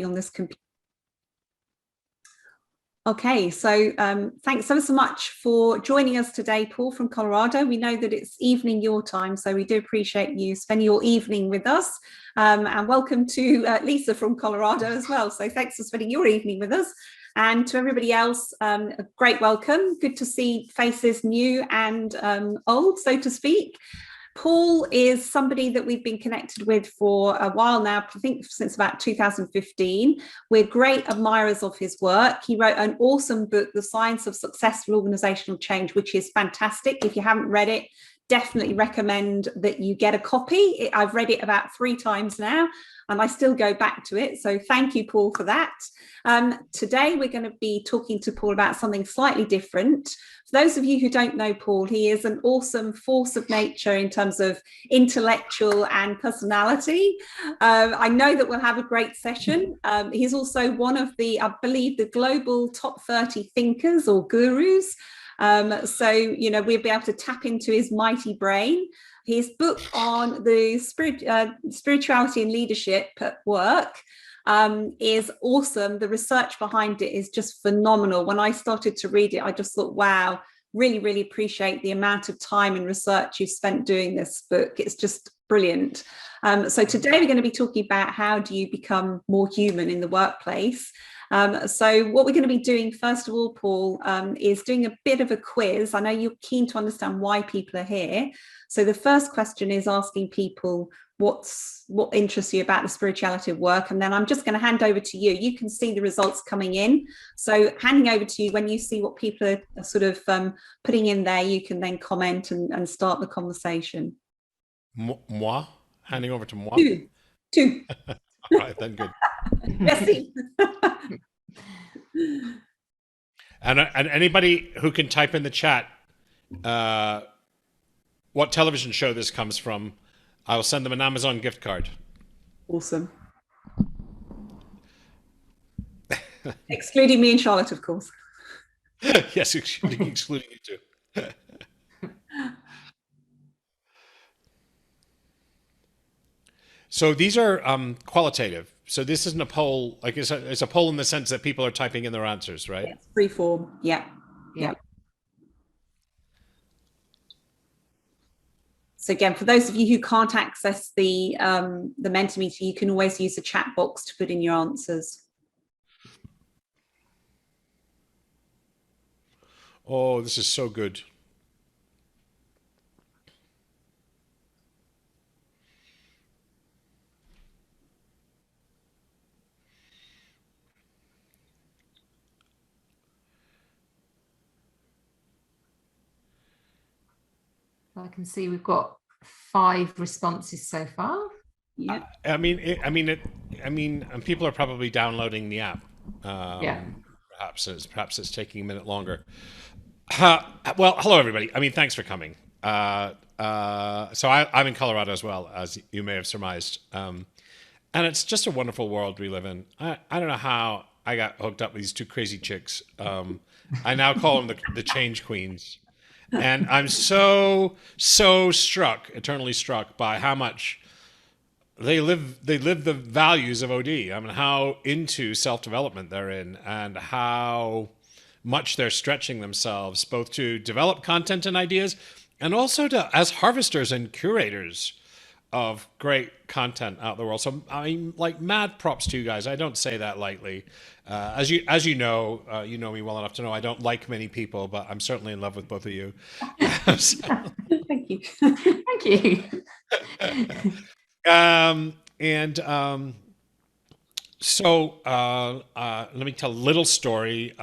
on this computer. Okay, so thanks ever so much for joining us today, Paul from Colorado. We know that it's evening your time, so we do appreciate you spending your evening with us. And welcome to Lisa from Colorado as well. So thanks for spending your evening with us. And to everybody else, a great welcome. Good to see faces new and old, so to speak. Paul is somebody that we've been connected with for a while now, I think since about 2015. We're great admirers of his work. He wrote an awesome book, The Science of Successful Organizational Change, which is fantastic. If you haven't read it, definitely recommend that you get a copy. I've read it about 3 times now, and I still go back to it. So thank you, Paul, for that. Today, we're going to be talking to Paul about something slightly different. For those of you who don't know Paul, he is an awesome force of nature in terms of intellectual and personality. I know that we'll have a great session. He's also one of the, I believe, the global top 30 thinkers or gurus. So, you know, we'll be able to tap into his mighty brain. His book on the spirituality and leadership at work is awesome. The research behind it is just phenomenal. When I started to read it, I just thought, wow, really, really appreciate the amount of time and research you've spent doing this book. It's just brilliant. So today we're going to be talking about how do you become more human in the workplace. So what we're going to be doing, first of all, Paul, is doing a bit of a quiz. I know you're keen to understand why people are here. So the first question is asking people what interests you about the spirituality of work. And then I'm just going to hand over to you. You can see the results coming in. So handing over to you, when you see what people are sort of putting in there, you can then comment and start the conversation. Moi? Handing over to moi? Two. All right, then good. Merci. And anybody who can type in the chat what television show this comes from, I will send them an Amazon gift card. Awesome. Excluding me and Charlotte, of course. Yes, excluding you too. So these are qualitative. So this isn't a poll, like it's a poll in the sense that people are typing in their answers, right? It's free form. Yeah. So again, for those of you who can't access the Mentimeter, you can always use the chat box to put in your answers. Oh, this is so good. I can see we've got 5 responses so far. Yeah. I mean, people are probably downloading the app. Yeah. Perhaps it's taking a minute longer. Well, hello everybody. I mean, thanks for coming. So I'm in Colorado as well, as you may have surmised. And it's just a wonderful world we live in. I don't know how I got hooked up with these 2 crazy chicks. I now call them the change queens. And I'm so struck, eternally struck by how much they live the values of OD. I mean, how into self-development they're in, and how much they're stretching themselves, both to develop content and ideas, and also as harvesters and curators of great content out in the world. So I mean, like, mad props to you guys. I don't say that lightly. As you know me well enough to know I don't like many people, but I'm certainly in love with both of you. Thank you. Thank you. So let me tell a little story.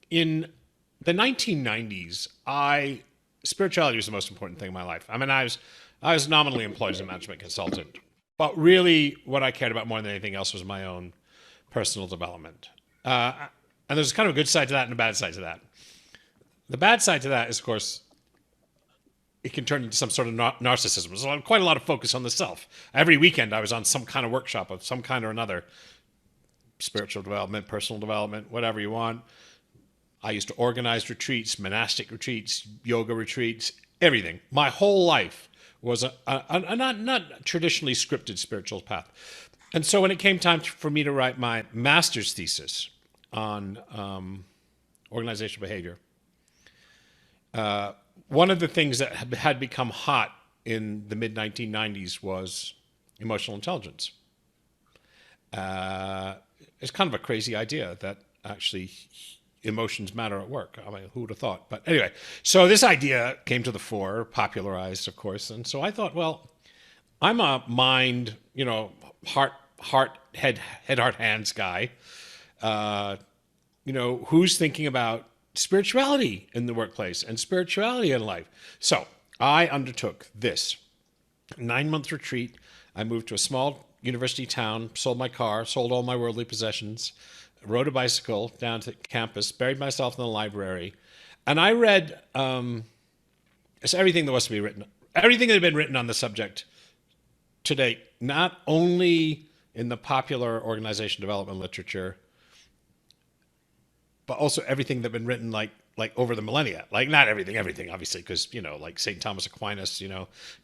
In the 1990s, spirituality was the most important thing in my life. I mean, I was nominally employed as a management consultant, but really what I cared about more than anything else was my own personal development. And there's kind of a good side to that and a bad side to that. The bad side to that is, of course, it can turn into some sort of narcissism. There's quite a lot of focus on the self. Every weekend I was on some kind of workshop of some kind or another. Spiritual development, personal development, whatever you want. I used to organize retreats, monastic retreats, yoga retreats, everything. My whole life was a not traditionally scripted spiritual path. And so when it came time for me to write my master's thesis on organizational behavior, one of the things that had become hot in the mid 1990s was emotional intelligence. It's kind of a crazy idea that actually emotions matter at work. I mean, who would have thought? But anyway, so this idea came to the fore, popularized, of course. And so I thought, well, I'm a mind, heart, head, heart, hands guy. Who's thinking about spirituality in the workplace and spirituality in life? So I undertook this 9-month retreat. I moved to a small university town, sold my car, sold all my worldly possessions, rode a bicycle down to campus, buried myself in the library, and I read everything that was to be written, everything that had been written on the subject to date, not only in the popular organization development literature, but also everything that had been written like over the millennia. Like not everything, obviously, because like St. Thomas Aquinas,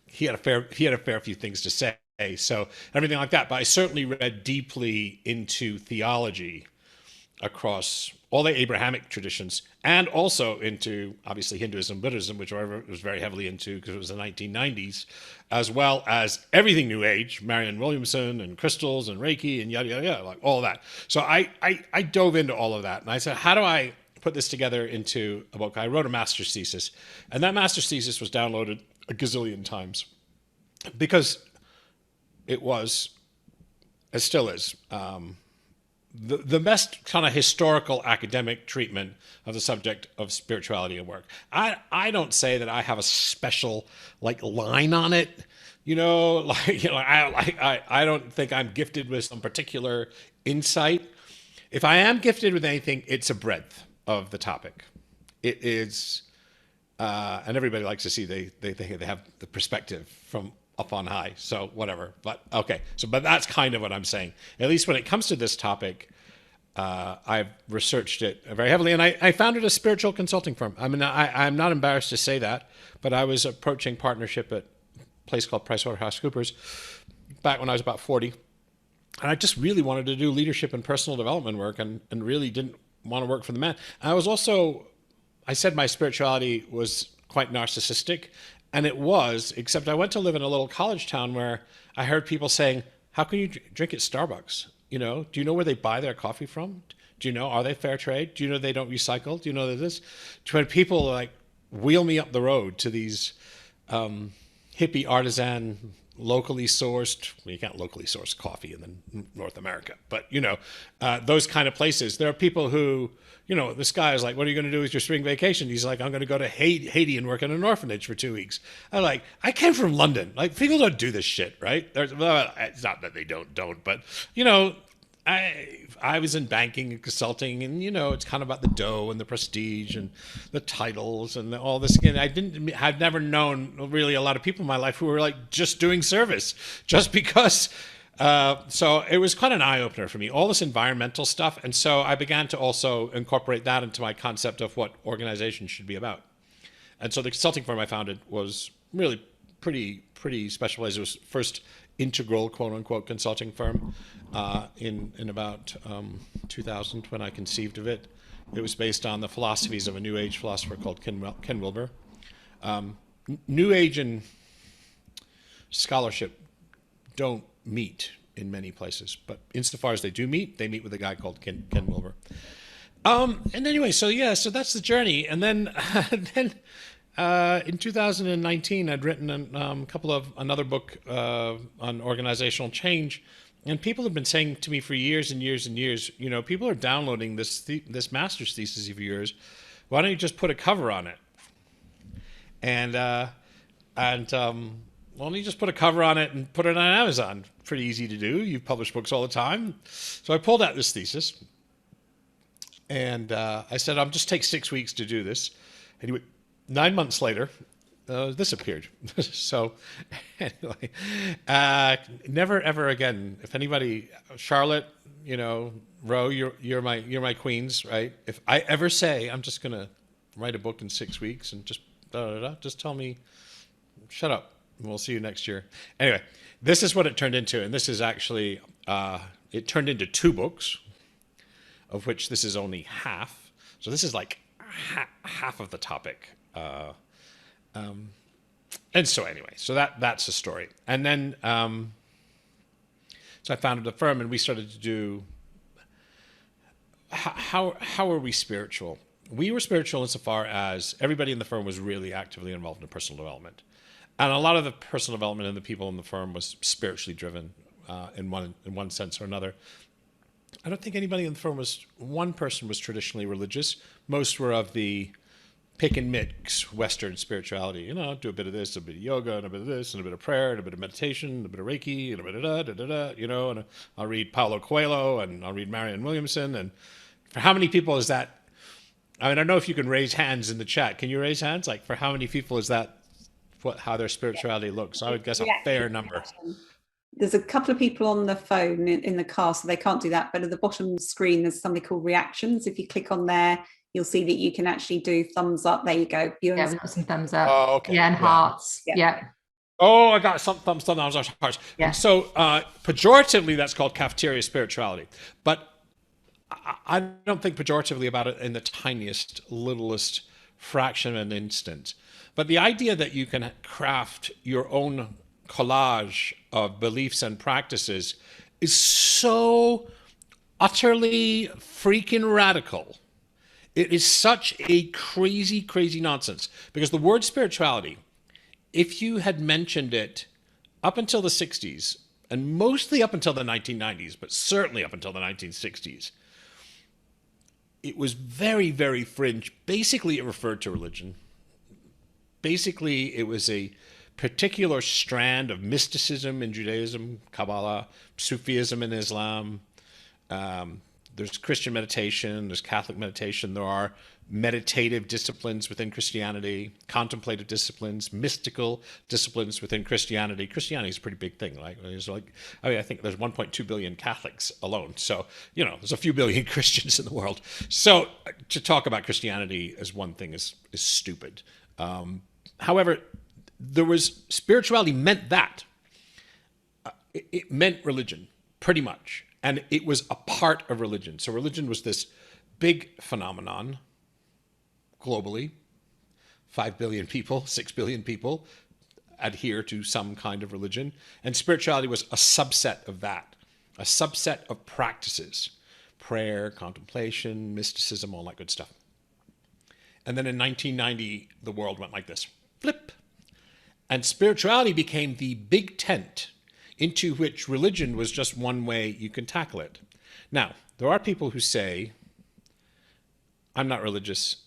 he had a fair few things to say. So everything like that. But I certainly read deeply into theology across all the Abrahamic traditions, and also into obviously Hinduism, Buddhism, which I was very heavily into because it was the 1990s, as well as everything New Age, Marianne Williamson and crystals and Reiki and yada yada yada, like all of that. So I dove into all of that, and I said, how do I put this together into a book? I wrote a master's thesis, and that master's thesis was downloaded a gazillion times because it was, it still is, the best kind of historical academic treatment of the subject of spirituality and work. I don't say that I have a special line on it, I don't think I'm gifted with some particular insight. If I am gifted with anything, it's a breadth of the topic. It is, and everybody likes to see they think they have the perspective from up on high, so whatever. But okay, but that's kind of what I'm saying. At least when it comes to this topic, I've researched it very heavily, and I founded a spiritual consulting firm. I mean, I'm not embarrassed to say that, but I was approaching partnership at a place called PricewaterhouseCoopers back when I was about 40, and I just really wanted to do leadership and personal development work, and really didn't want to work for the man. I said my spirituality was quite narcissistic. And it was, except I went to live in a little college town where I heard people saying, how can you drink at Starbucks? Do you know where they buy their coffee from? Do you know, are they fair trade? Do you know they don't recycle? Do you know that this? When people wheel me up the road to these hippie artisan, locally sourced, well, you can't locally source coffee in North America, but those kind of places. There are people who, this guy is like, what are you going to do with your spring vacation? He's like, I'm going to go to Haiti and work in an orphanage for 2 weeks. I'm like, I came from London. People don't do this shit, right? It's not that they don't, but I was in banking and consulting, and it's kind of about the dough and the prestige and the titles and all this. And I've never known really a lot of people in my life who were just doing service, just because. So it was quite an eye opener for me, all this environmental stuff, and so I began to also incorporate that into my concept of what organization should be about. And so the consulting firm I founded was really pretty specialized. It was first integral, quote unquote, consulting firm in about 2000 when I conceived of it. It was based on the philosophies of a New Age philosopher called Ken Wilber. New Age and scholarship don't meet in many places, but insofar as they do meet, they meet with a guy called Ken Wilber. And anyway, so that's the journey. And then in 2019, I'd written another book on organizational change, and people have been saying to me for years and years and years, people are downloading this master's thesis of yours. Why don't you just put a cover on it? Why don't you just put a cover on it and put it on Amazon? Pretty easy to do. You publish books all the time. So I pulled out this thesis, and I said, I'll just take 6 weeks to do this. Anyway, 9 months later, this appeared. So anyway, never ever again. If anybody, Charlotte, Ro, you're my queens, right? If I ever say I'm just gonna write a book in 6 weeks and just just tell me, shut up. We'll see you next year. Anyway, this is what it turned into, and this is actually it turned into 2 books, of which this is only half. So this is like half of the topic. And so anyway, so that's the story. And then so I founded a firm, and we started to do how are we spiritual? We were spiritual insofar as everybody in the firm was really actively involved in personal development. And a lot of the personal development in the people in the firm was spiritually driven in one sense or another. I don't think anybody in the firm one person was traditionally religious. Most were of the pick and mix Western spirituality. You know, do a bit of this, a bit of yoga, and a bit of this, and a bit of prayer, and a bit of meditation, and a bit of Reiki, and a bit of da-da-da, you know, and I'll read Paulo Coelho, and I'll read Marianne Williamson. And for how many people is that? I mean, I don't know if you can raise hands in the chat. Can you raise hands? Like, for how many people is that how their spirituality looks? I would guess a fair number. There's a couple of people on the phone in the car, so they can't do that. But at the bottom screen, there's something called reactions. If you click on there, you'll see that you can actually do thumbs up. There you go. Yeah, we've got some thumbs up. Oh, okay. Yeah, and hearts. Yeah. Oh, I got some thumbs up. Hearts. Yeah. So pejoratively, that's called Cafeteria Spirituality. But I don't think pejoratively about it in the tiniest, littlest fraction of an instant. But the idea that you can craft your own collage of beliefs and practices is so utterly freaking radical. It is such a crazy, crazy nonsense. Because the word spirituality, if you had mentioned it up until the 60s, and mostly up until the 1990s, but certainly up until the 1960s, it was very, very fringe. Basically, it referred to religion. Basically, it was a particular strand of mysticism in Judaism, Kabbalah, Sufism in Islam. There's Christian meditation, there's Catholic meditation, there are meditative disciplines within Christianity, contemplative disciplines, mystical disciplines within Christianity. Christianity is a pretty big thing, right? I think there's 1.2 billion Catholics alone. So, you know, there's a few billion Christians in the world. So to talk about Christianity as one thing is stupid. However, spirituality meant that. It meant religion, pretty much. And it was a part of religion. So religion was this big phenomenon globally. 5 billion people, 6 billion people adhere to some kind of religion. And spirituality was a subset of that, a subset of practices, prayer, contemplation, mysticism, all that good stuff. And then in 1990, the world went like this, flip. And spirituality became the big tent into which religion was just one way you can tackle it. Now, there are people who say, I'm not religious,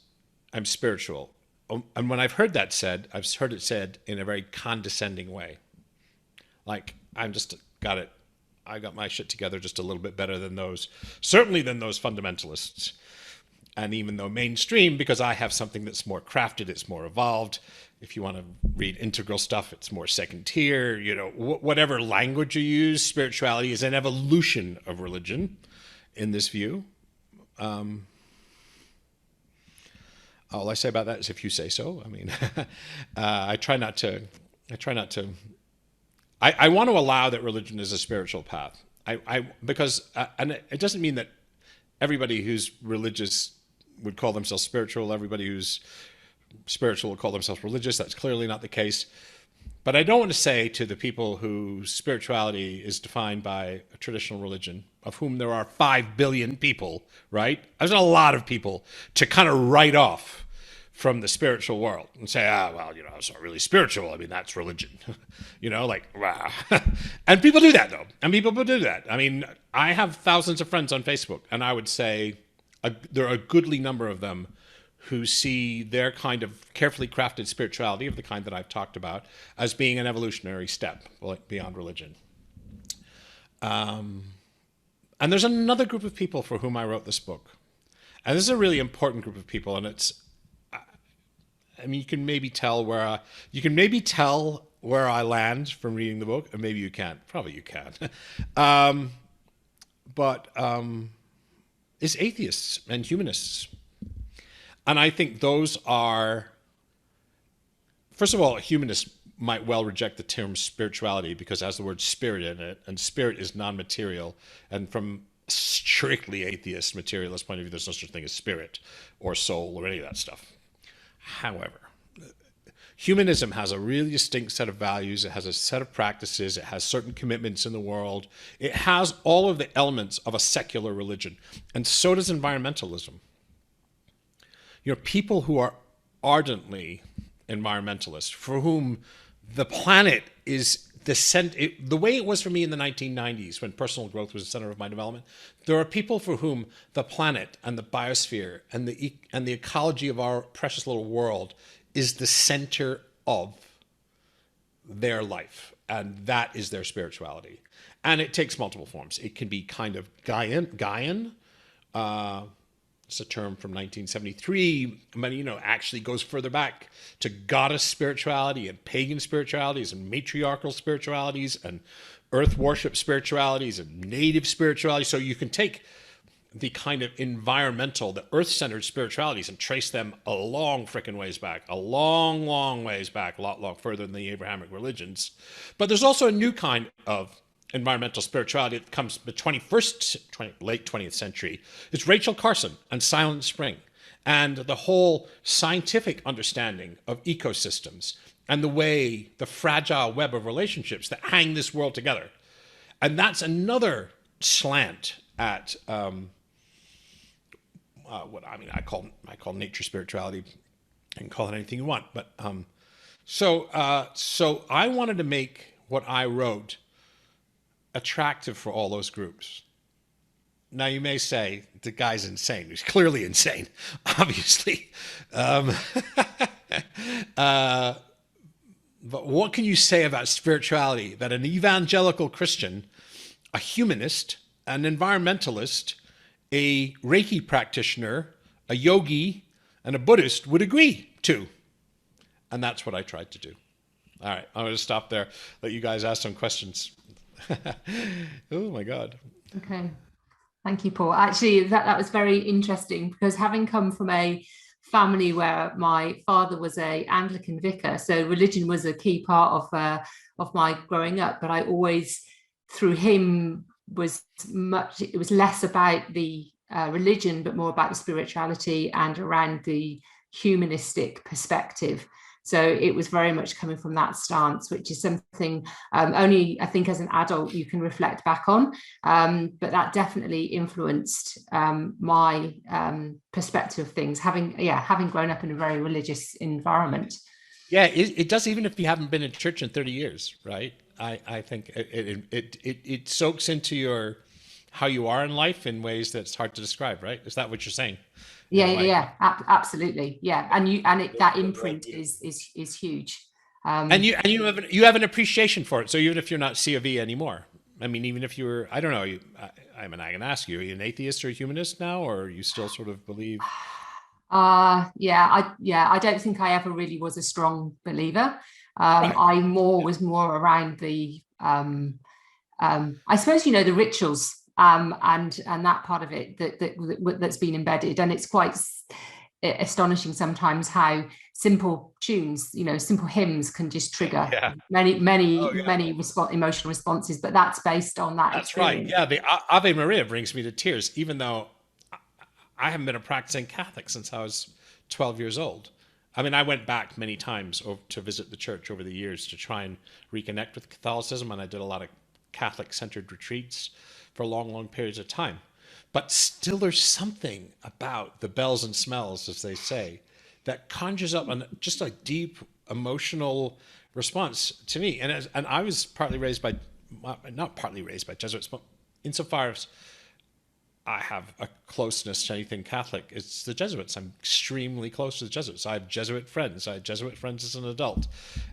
I'm spiritual. And when I've heard that said, I've heard it said in a very condescending way. Like, I got my shit together just a little bit better than those, certainly than those fundamentalists. And even though mainstream, because I have something that's more crafted, it's more evolved. If you want to read integral stuff, it's more second tier. You know, whatever language you use, spirituality is an evolution of religion in this view. All I say about that is if you say so. I mean, I want to allow that religion is a spiritual path. Because it doesn't mean that everybody who's religious would call themselves spiritual. Everybody who's spiritual will call themselves religious. That's clearly not the case. But I don't want to say to the people whose spirituality is defined by a traditional religion, of whom there are 5 billion people, right? There's a lot of people to kind of write off from the spiritual world and say, well, you know, it's not really spiritual. I mean, that's religion. You know, like, wow. And people do that, though. And people do that. I mean, I have thousands of friends on Facebook, and I would say there are a goodly number of them who see their kind of carefully crafted spirituality of the kind that I've talked about as being an evolutionary step beyond religion. And there's another group of people for whom I wrote this book. And this is a really important group of people, and I mean, you can maybe tell where I land from reading the book, and maybe you can't. Probably you can. But it's atheists and humanists. And I think those are, first of all, humanists might well reject the term spirituality because it has the word spirit in it, and spirit is non-material. And from strictly atheist, materialist point of view, there's no such thing as spirit or soul or any of that stuff. However, humanism has a really distinct set of values. It has a set of practices. It has certain commitments in the world. It has all of the elements of a secular religion. And so does environmentalism. You know, people who are ardently environmentalists, for whom the planet is the way it was for me in the 1990s when personal growth was the center of my development, there are people for whom the planet and the biosphere and the ecology of our precious little world is the center of their life, and that is their spirituality. And it takes multiple forms. It can be kind of Gaian. It's a term from 1973, but actually goes further back to goddess spirituality and pagan spiritualities and matriarchal spiritualities and earth worship spiritualities and native spirituality. So you can take the kind of environmental, the earth-centered spiritualities and trace them a long frickin' ways back, a long ways back, a lot further than the Abrahamic religions. But there's also a new kind of environmental spirituality that comes the late 20th century. It's Rachel Carson and Silent Spring and the whole scientific understanding of ecosystems and the fragile web of relationships that hang this world together. And that's another slant at I call nature spirituality. You can call it anything you want, but so I wanted to make what I wrote attractive for all those groups. Now you may say the guy's insane. He's clearly insane, obviously. But what can you say about spirituality that an evangelical Christian, a humanist, an environmentalist, a Reiki practitioner, a yogi, and a Buddhist would agree to? And that's what I tried to do. All right, I'm going to stop there, let you guys ask some questions. Oh my God. Okay. Thank you, Paul. Actually, that was very interesting because having come from a family where my father was an Anglican vicar, so religion was a key part of my growing up, but I always, through him, it was less about the religion, but more about the spirituality and around the humanistic perspective. So it was very much coming from that stance, which is something only I think as an adult you can reflect back on. But that definitely influenced my perspective of things, having grown up in a very religious environment. Yeah, it does, even if you haven't been in church in 30 years, right? I think it soaks into how you are in life in ways that's hard to describe, right? Is that what you're saying? Yeah, absolutely. Yeah, and that imprint is huge. And you have an appreciation for it. So even if you're not C of E anymore, I mean, even if you were, I don't know, I can ask you, are you an atheist or a humanist now, or you still sort of believe? I don't think I ever really was a strong believer. Right. I was more around the I suppose the rituals. And that part of it that's been embedded, and it's quite astonishing sometimes how simple tunes, simple hymns can just trigger many emotional responses. But that's based on that. That's experience. right. Yeah, the Ave Maria brings me to tears, even though I haven't been a practicing Catholic since I was 12 years old. I mean, I went back many times to visit the church over the years to try and reconnect with Catholicism, and I did a lot of Catholic-centered retreats for long periods of time. But still there's something about the bells and smells, as they say, that conjures up just a deep emotional response to me. And I was not partly raised by Jesuits, but insofar as I have a closeness to anything Catholic, it's the Jesuits. I'm extremely close to the Jesuits. I have Jesuit friends. I had Jesuit friends as an adult.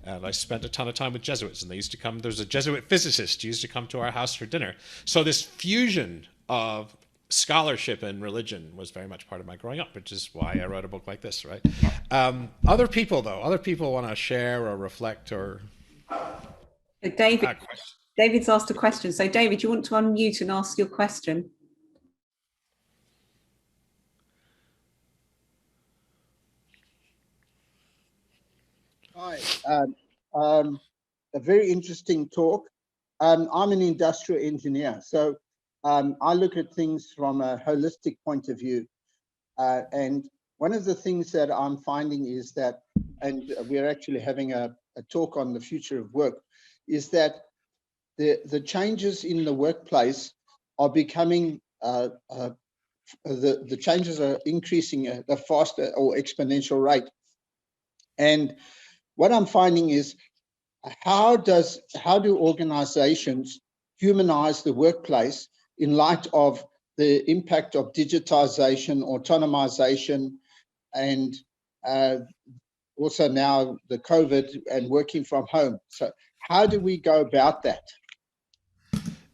And I spent a ton of time with Jesuits. And they used to come, there's a Jesuit physicist who used to come to our house for dinner. So this fusion of scholarship and religion was very much part of my growing up, which is why I wrote a book like this, right? Other people want to share or reflect or... David's asked a question. So David, you want to unmute and ask your question? Hi, a very interesting talk. I'm an industrial engineer, so I look at things from a holistic point of view. And one of the things that I'm finding is that, and we're actually having a talk on the future of work, is that the changes in the workplace are becoming, the changes are increasing at a faster or exponential rate. And what I'm finding is, how do organizations humanize the workplace in light of the impact of digitization, autonomization, and also now the COVID and working from home? So how do we go about that?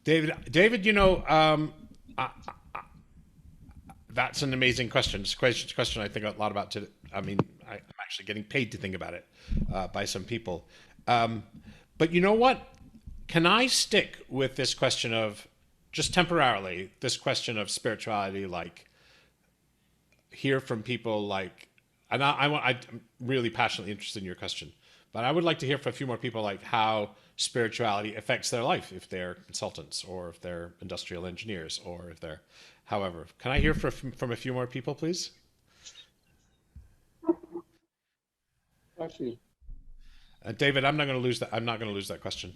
David, that's an amazing question. It's a question I think a lot about today. I mean, I'm actually getting paid to think about it by some people. But you know what? Can I stick with this question of, just temporarily, this question of spirituality, like hear from people like, and I'm really passionately interested in your question, but I would like to hear from a few more people like how spirituality affects their life, if they're consultants or if they're industrial engineers or if they're, however. Can I hear from a few more people, please? Actually. David, I'm not going to lose that. I'm not going to lose that question.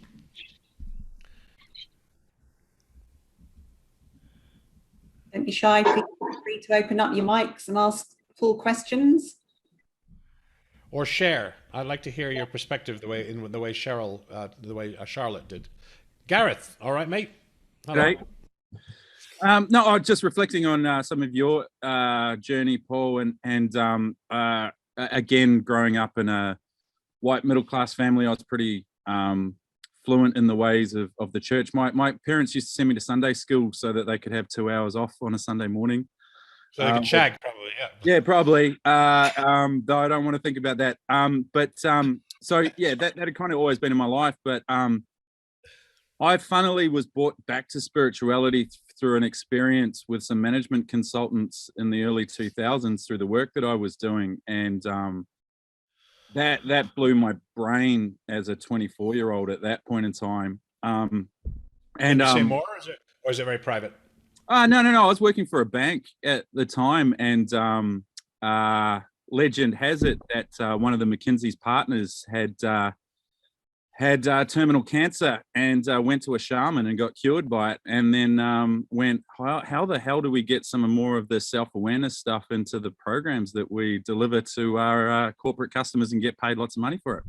Don't be shy. Feel free to open up your mics and ask full questions. Or share. I'd like to hear your perspective the way Charlotte did. Gareth, all right, mate. Hello. Great. No, I was just reflecting on some of your journey, Paul, and again, growing up in a white middle class family, I was pretty fluent in the ways of the church. My parents used to send me to Sunday school so that they could have 2 hours off on a Sunday morning. So they could shag, probably, yeah. Yeah, probably. Though I don't want to think about that. So yeah, that had kind of always been in my life. But I funnily was brought back to spirituality through an experience with some management consultants in the early 2000s through the work that I was doing, and that blew my brain as a 24-year-old at that point in time. Can you say more, or is it very private? No. I was working for a bank at the time, and legend has it that one of the McKinsey's partners had terminal cancer and went to a shaman and got cured by it, and then went, how the hell do we get some more of the self-awareness stuff into the programs that we deliver to our corporate customers and get paid lots of money for it?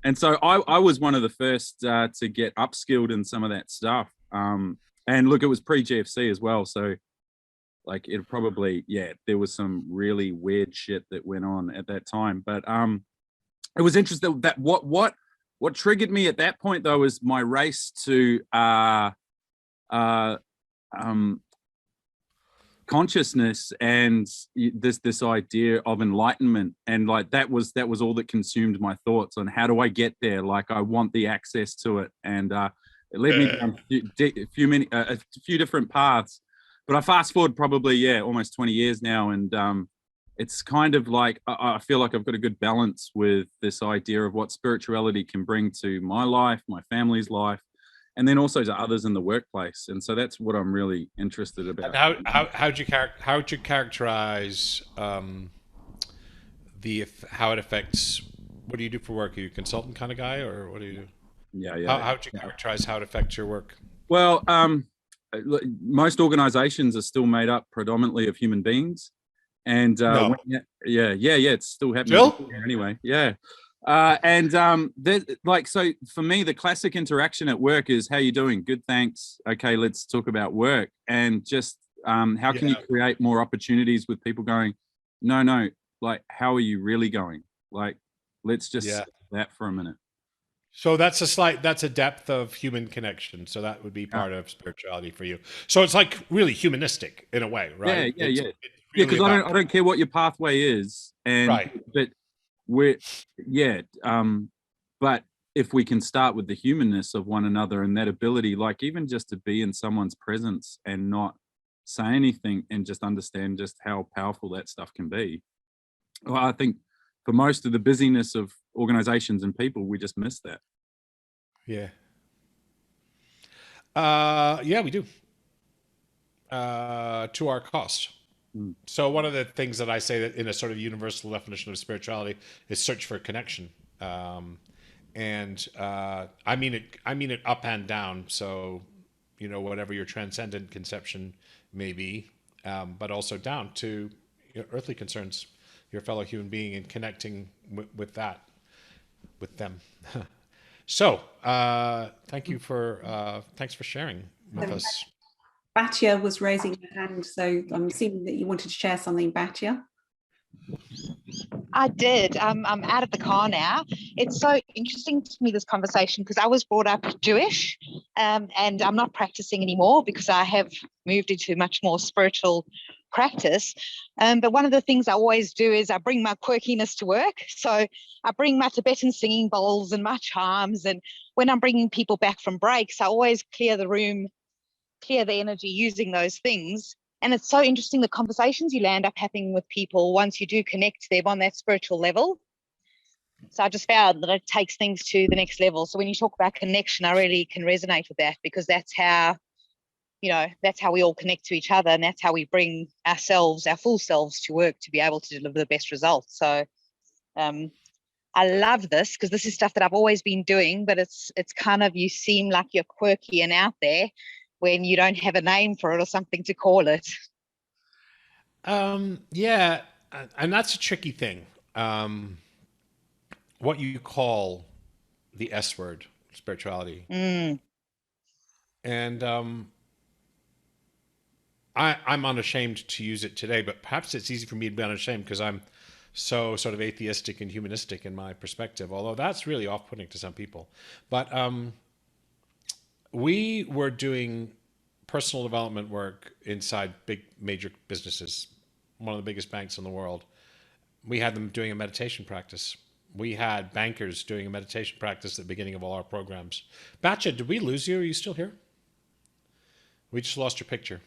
And so I was one of the first to get upskilled in some of that stuff. And look, it was pre-GFC as well, so like it probably, yeah, there was some really weird shit that went on at that time. But it was interesting that what triggered me at that point, though, was my race to consciousness and this idea of enlightenment, and like that was all that consumed my thoughts on how do I get there. Like I want the access to it, and it led me down a few different paths. But I fast forward probably almost 20 years now, and it's kind of like I feel like I've got a good balance with this idea of what spirituality can bring to my life, my family's life, and then also to others in the workplace. And so that's what I'm really interested about. And how'd you characterize how it affects? What do you do for work? Are you a consultant kind of guy, or what do you do? Yeah. How'd you characterize how it affects your work? Well, most organizations are still made up predominantly of human beings. And no. It's still happening anyway. Yeah. So for me, the classic interaction at work is, how you doing? Good, thanks. Okay, let's talk about work. And just how can you create more opportunities with people going, no, like, how are you really going? Like, let's just say that for a minute. So that's a depth of human connection. So that would be part of spirituality for you. So it's like really humanistic in a way, right? Yeah. Really, because I don't care what your pathway is, and right. But if we can start with the humanness of one another and that ability, like even just to be in someone's presence and not say anything and just understand just how powerful that stuff can be. Well, I think for most of the busyness of organizations and people, we just miss that. Yeah. Yeah, we do. To our cost. So one of the things that I say that in a sort of universal definition of spirituality is search for connection. And I mean it up and down. So, you know, whatever your transcendent conception may be, but also down to your earthly concerns, your fellow human being, and connecting with that, with them. So, thanks for sharing with us. Batya was raising her hand, so I'm assuming that you wanted to share something, Batya. I did. I'm out of the car now. It's so interesting to me, this conversation, because I was brought up Jewish, and I'm not practicing anymore because I have moved into much more spiritual practice. But one of the things I always do is I bring my quirkiness to work. So I bring my Tibetan singing bowls and my charms. And when I'm bringing people back from breaks, I always clear the room, clear the energy using those things. And it's so interesting, the conversations you land up having with people once you do connect to them on that spiritual level. So I just found that it takes things to the next level. So when you talk about connection, I really can resonate with that, because that's how, you know, that's how we all connect to each other, and that's how we bring ourselves, our full selves, to work to be able to deliver the best results. So I love this, because this is stuff that I've always been doing, but it's kind of, you seem like you're quirky and out there when you don't have a name for it or something to call it. Yeah, and that's a tricky thing. What you call the S word, spirituality. And I'm unashamed to use it today, but perhaps it's easy for me to be unashamed because I'm so sort of atheistic and humanistic in my perspective, although that's really off-putting to some people. But we were doing personal development work inside big major businesses, one of the biggest banks in the world. We had them doing a meditation practice. We had bankers doing a meditation practice at the beginning of all our programs. Batya, did we lose you? Are you still here? We just lost your picture.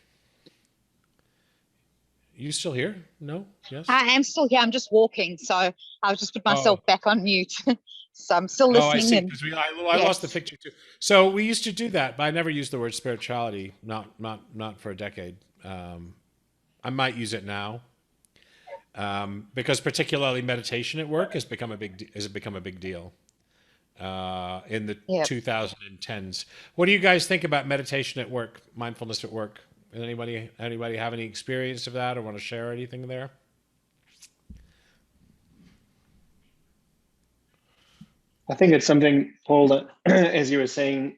You still here? No? Yes? I am still here. I'm just walking. So I'll just put myself back on mute. So I'm still listening. Oh, I see. Because I lost the picture too. So we used to do that, but I never used the word spirituality. Not for a decade. I might use it now, because particularly meditation at work has become a big deal in the 2010s. What do you guys think about meditation at work, mindfulness at work? Does anybody have any experience of that or want to share anything there? I think it's something, Paul, that, as you were saying,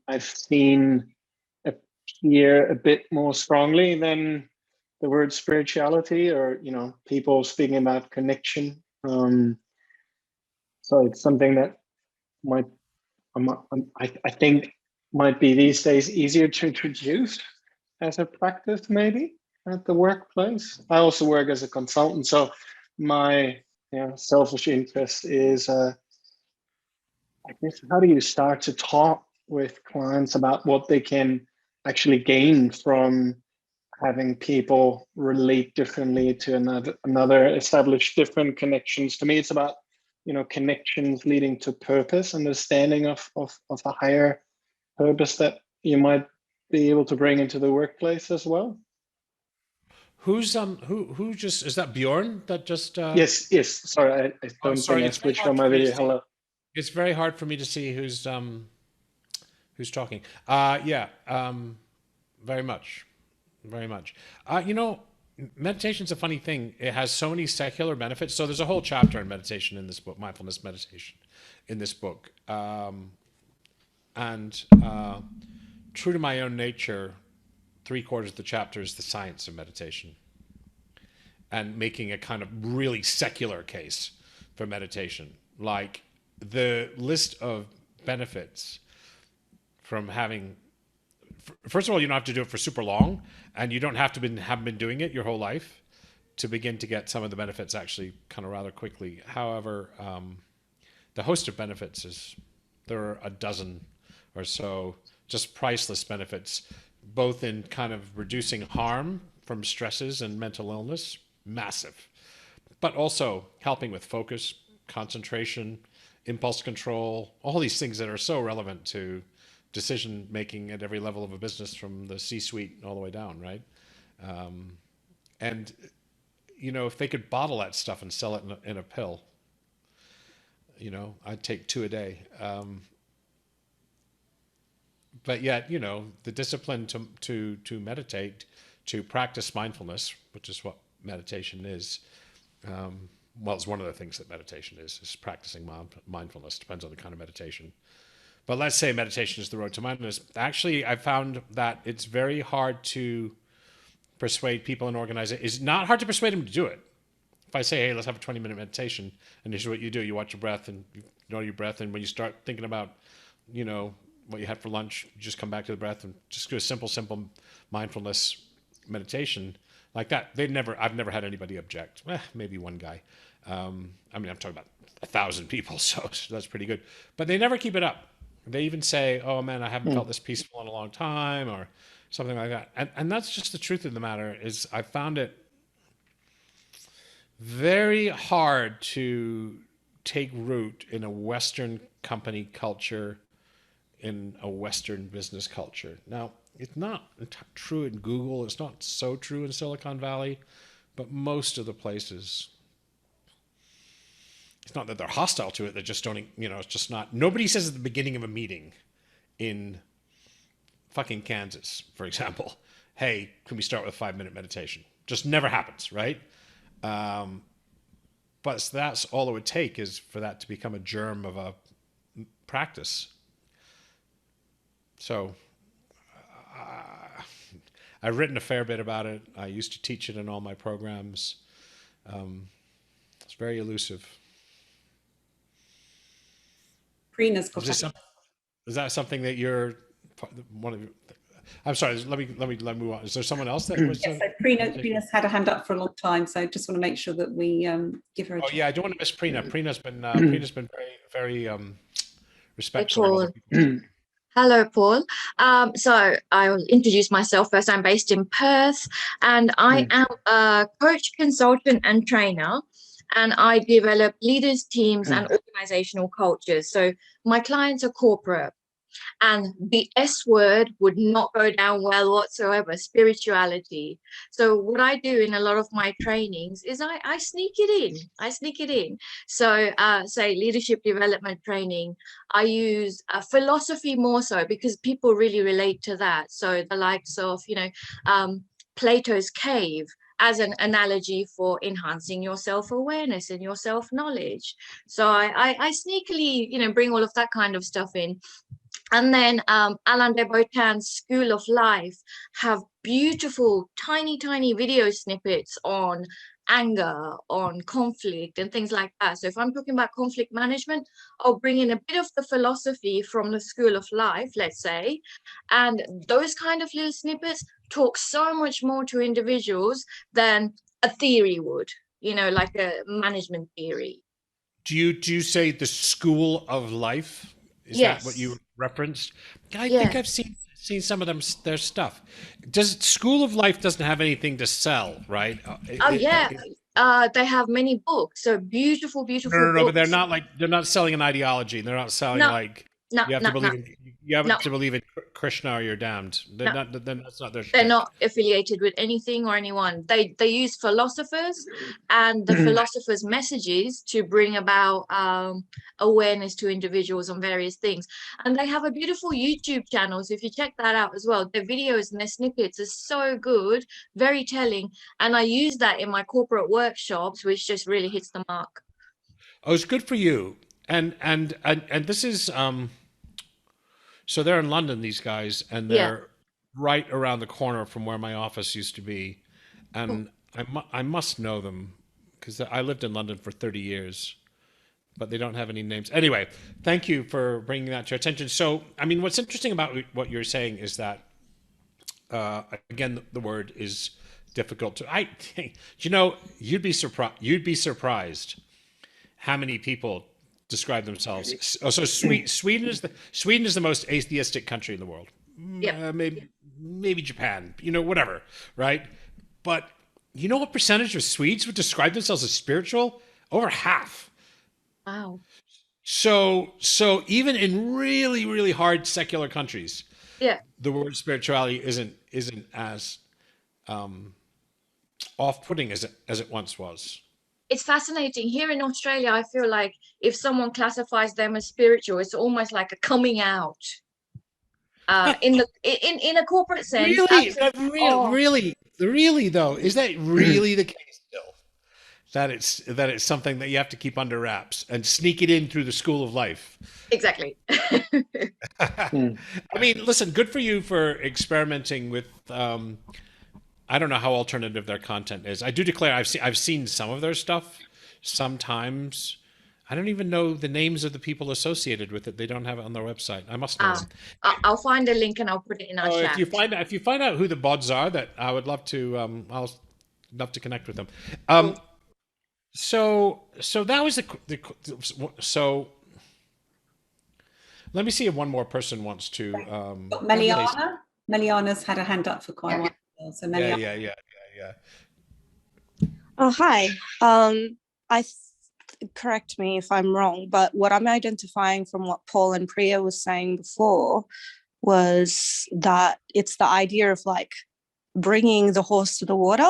I've seen appear a bit more strongly than the word spirituality, or, you know, people speaking about connection. So it's something that I think might be these days easier to introduce as a practice, maybe at the workplace. I also work as a consultant, so my selfish interest is I guess, how do you start to talk with clients about what they can actually gain from having people relate differently to another, establish different connections? To me, it's about, you know, connections leading to purpose, understanding of a higher purpose that you might be able to bring into the workplace as well. Who just, is that Bjorn that just Yes. Sorry, I don't think I switched on my video. Hello. It's very hard for me to see who's talking. Very much. You know, meditation's a funny thing. It has so many secular benefits. So there's a whole chapter on meditation in this book, mindfulness meditation in this book. And true to my own nature, 3/4 of the chapter is the science of meditation and making a kind of really secular case for meditation. Like, the list of benefits from having, first of all, you don't have to do it for super long, and you don't have to have been doing it your whole life to begin to get some of the benefits actually kind of rather quickly. However, the host of benefits there are a dozen or so, just priceless benefits, both in kind of reducing harm from stresses and mental illness, massive. but also helping with focus, concentration, impulse control, all these things that are so relevant to decision making at every level of a business, from the C-suite all the way down, right? And you know, if they could bottle that stuff and sell it in a pill, you know, I'd take 2 a day. But yet, you know, the discipline to meditate, to practice mindfulness, which is what meditation is. Well, it's one of the things that meditation is practicing mindfulness. Depends on the kind of meditation. But let's say meditation is the road to mindfulness. Actually, I found that it's very hard to persuade people in organizations. It's not hard to persuade them to do it. If I say, hey, let's have a 20-minute meditation, and here's what you do. You watch your breath and you know your breath. And when you start thinking about, you know, what you had for lunch, you just come back to the breath and just do a simple mindfulness meditation like that. I've never had anybody object. Maybe one guy. I mean, I'm talking about 1,000 people, so that's pretty good. But they never keep it up. They even say, oh man, I haven't felt this peaceful in a long time, or something like that. And that's just the truth of the matter. Is I found it very hard to take root in a Western company culture, in a Western business culture. Now, it's not true in Google. It's not so true in Silicon Valley, but most of the places, it's not that they're hostile to it. They just don't, you know, it's just not. Nobody says at the beginning of a meeting in fucking Kansas, for example, hey, can we start with a 5-minute meditation? Just never happens, right? But that's all it would take, is for that to become a germ of a practice. So I've written a fair bit about it. I used to teach it in all my programs. It's very elusive. Prina's got is that something that you're one of your, I'm sorry, let me move on. Is there someone else that was? Yes, so Prina's had a hand up for a long time, so just want to make sure that we give her a chance. Yeah, I don't want to miss Prina. Prina's been very respectful. Hello, Paul. So I will introduce myself first. I'm based in Perth, and I am a coach, consultant, and trainer. And I develop leaders, teams, and organizational cultures. So my clients are corporate. And the S word would not go down well whatsoever, spirituality. So what I do in a lot of my trainings is I sneak it in. So say leadership development training, I use philosophy more so, because people really relate to that. So the likes of, you know, Plato's cave as an analogy for enhancing your self-awareness and your self-knowledge. So I sneakily, you know, bring all of that kind of stuff in. And then Alain de Botton's School of Life have beautiful, tiny video snippets on anger, on conflict, and things like that. So if I'm talking about conflict management, I'll bring in a bit of the philosophy from the School of Life, let's say, and those kind of little snippets talk so much more to individuals than a theory would, you know, like a management theory. Do you say the School of Life? Is Yes. that what you referenced? I think I've seen some of their stuff. School of Life doesn't have anything to sell, right? They have many books, so beautiful No, books. but they're not selling an ideology. They're not selling you have to believe in Krishna or you're damned. That's not their shtick. They're not affiliated with anything or anyone. They use philosophers and the philosophers' messages to bring about awareness to individuals on various things. And they have a beautiful YouTube channel, so if you check that out as well, their videos and their snippets are so good, very telling. And I use that in my corporate workshops, which just really hits the mark. Oh, it's good for you. And this is so they're in London, these guys, and they're right around the corner from where my office used to be. And I must know them because I lived in London for 30 years, but they don't have any names. Anyway, thank you for bringing that to attention. So, I mean, what's interesting about what you're saying is that, again, the word is difficult to, I think, you know, you'd be surprised how many people describe themselves. Oh, so Sweden is the most atheistic country in the world. Maybe Japan, you know, whatever, right? But you know what percentage of Swedes would describe themselves as spiritual? Over half. Wow. So even in really, really hard secular countries, Yeah. the word spirituality isn't as off-putting as it once was. It's fascinating. Here in Australia, I feel like if someone classifies them as spiritual, it's almost like a coming out. In a corporate sense. Really, Oh, really though, is that really the case still? That it's something that you have to keep under wraps and sneak it in through the school of life. exactly. I mean, listen, good for you for experimenting with. I don't know how alternative their content is. I do declare I've seen some of their stuff. Sometimes I don't even know the names of the people associated with it. They don't have it on their website. I must know them. I'll find a link and I'll put it in our chat. If you find out who the bods are, that I would love to. I'll love to connect with them. So that was so. Let me see if one more person wants to. Meliana. Meliana's had a hand up for quite a while. So Meliana. Yeah. Oh, hi. Correct me if I'm wrong, but what I'm identifying from what Paul and Priya was saying before was that it's the idea of like bringing the horse to the water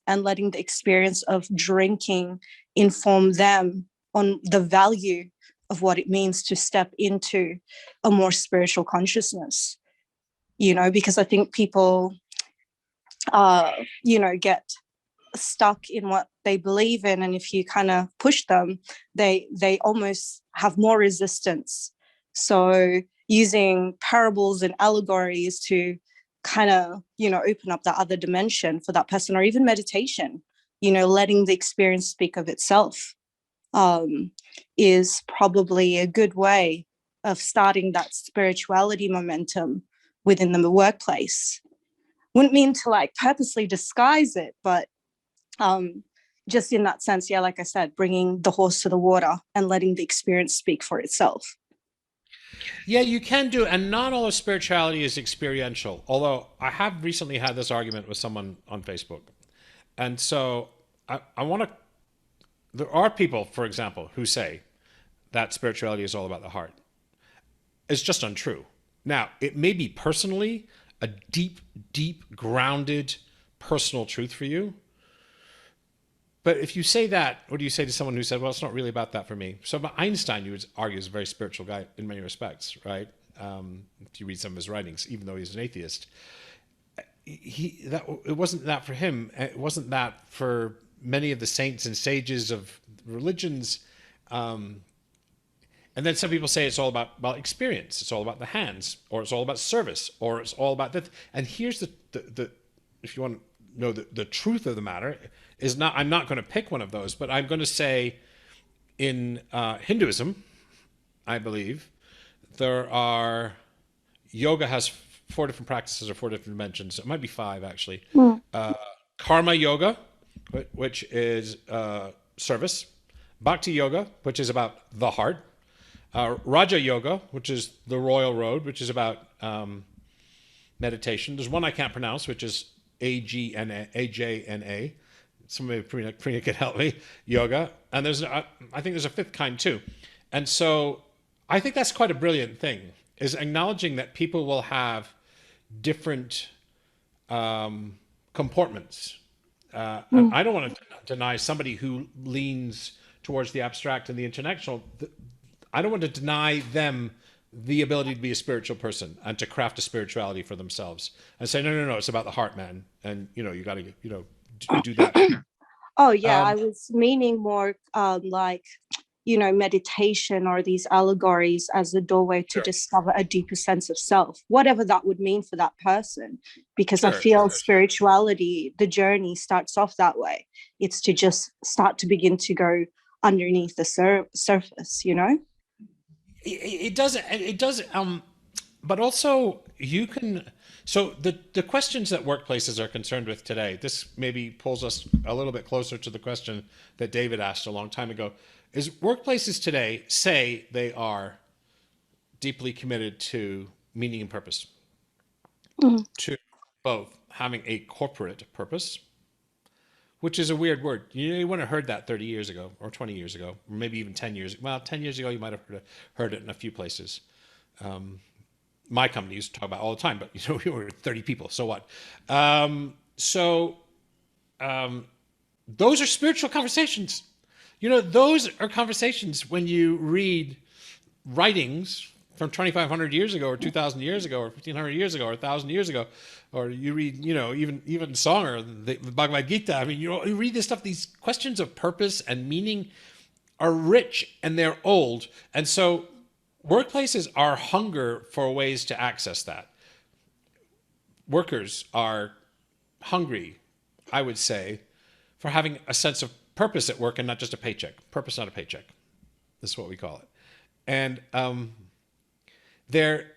and letting the experience of drinking inform them on the value of what it means to step into a more spiritual consciousness, because I think people, get stuck in what they believe in, and if you kind of push them, they almost have more resistance. So using parables and allegories to kind of open up that other dimension for that person, or even meditation, letting the experience speak of itself, is probably a good way of starting that spirituality momentum within the workplace. Wouldn't mean to like purposely disguise it, but just in that sense, like I said, bringing the horse to the water and letting the experience speak for itself. Yeah, you can do, and not all of spirituality is experiential. Although I have recently had this argument with someone on Facebook, and so I want to. There are people, for example, who say that spirituality is all about the heart. It's just untrue. Now, it may be personally a deep, grounded personal truth for you. But if you say that, what do you say to someone who said, well, it's not really about that for me? So Einstein, you would argue, is a very spiritual guy in many respects, right? If you read some of his writings, even though he's an atheist. It wasn't that for him. It wasn't that for many of the saints and sages of religions. And then some people say it's all about experience. It's all about the hands, or it's all about service, or it's all about that. And here's the if you want to know the truth of the matter, is not, I'm not going to pick one of those, but I'm going to say in Hinduism, I believe, yoga has 4 different practices or 4 different dimensions. It might be 5 actually. Karma yoga, which is service. Bhakti yoga, which is about the heart. Raja yoga, which is the royal road, which is about meditation. There's one I can't pronounce, which is AJNA. Somebody, Priya could help me. Yoga, and I think there's a 5th kind too. And so I think that's quite a brilliant thing, is acknowledging that people will have different comportments. And I don't want to deny somebody who leans towards the abstract and the intellectual. I don't want to deny them the ability to be a spiritual person and to craft a spirituality for themselves and say, no, it's about the heart, man. And, you got to, do that. Oh, yeah, I was meaning more like, meditation or these allegories as a doorway to discover a deeper sense of self, whatever that would mean for that person. Because I feel spirituality, the journey starts off that way. It's to just start to begin to go underneath the surface, It does. But also you can. So the questions that workplaces are concerned with today, this maybe pulls us a little bit closer to the question that David asked a long time ago, is workplaces today say they are deeply committed to meaning and purpose, to both having a corporate purpose, which is a weird word. You wouldn't have heard that 30 years ago or 20 years ago, or maybe even 10 years. Well, 10 years ago, you might have heard it in a few places. My company used to talk about it all the time, but we were 30 people, so what? Those are spiritual conversations. Those are conversations when you read writings from 2,500 years ago, or 2,000 years ago, or 1,500 years ago, or 1,000 years ago, or you read, even song or the Bhagavad Gita. I mean, you read this stuff. These questions of purpose and meaning are rich and they're old, and so workplaces are hunger for ways to access that. Workers are hungry, I would say, for having a sense of purpose at work and not just a paycheck. Purpose, not a paycheck. This is what we call it. And they're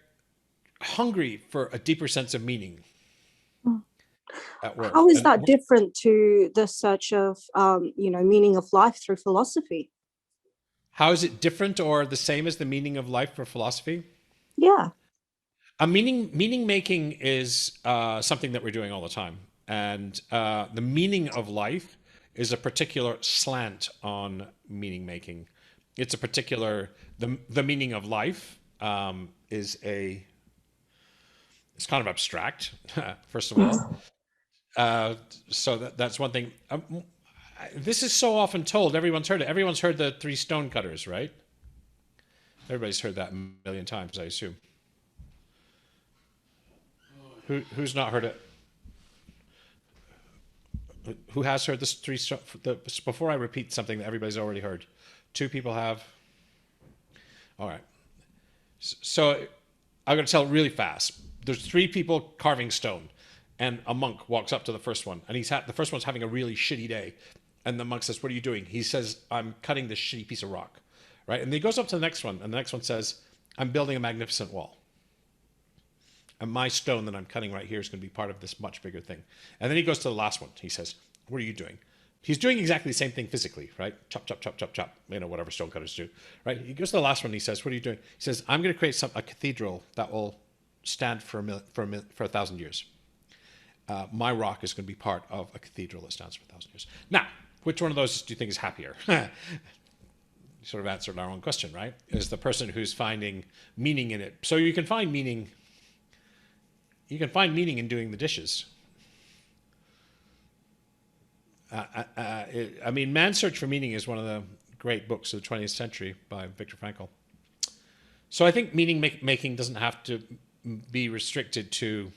hungry for a deeper sense of meaning at work. How is that different to the search of, meaning of life through philosophy? How is it different or the same as the meaning of life for philosophy? Yeah. Meaning making is something that we're doing all the time. And the meaning of life is a particular slant on meaning making. It's a particular, the meaning of life it's kind of abstract, first of all. So that's one thing. This is so often told, everyone's heard it. Everyone's heard the 3 stonecutters, right? Everybody's heard that a million times, I assume. Who's not heard it? Who has heard this before I repeat something that everybody's already heard? 2 people have. All right. So I'm going to tell it really fast. There's 3 people carving stone, and a monk walks up to the first one, and the first one's having a really shitty day. And the monk says, "What are you doing?" He says, "I'm cutting this shitty piece of rock." Right? And he goes up to the next one, and the next one says, "I'm building a magnificent wall. And my stone that I'm cutting right here is going to be part of this much bigger thing." And then he goes to the last one. He says, "What are you doing?" He's doing exactly the same thing physically, right? Chop, chop, chop, chop, chop. Whatever stonecutters do, right? He goes to the last one. He says, "What are you doing?" He says, "I'm going to create a cathedral that will stand for 1,000 years. My rock is going to be part of a cathedral that stands for 1,000 years." Now, which one of those do you think is happier? Sort of answered our own question, right? Is the person who's finding meaning in it. So you can find meaning. You can find meaning in doing the dishes. Man's Search for Meaning is one of the great books of the 20th century by Viktor Frankl. So I think meaning making doesn't have to be restricted to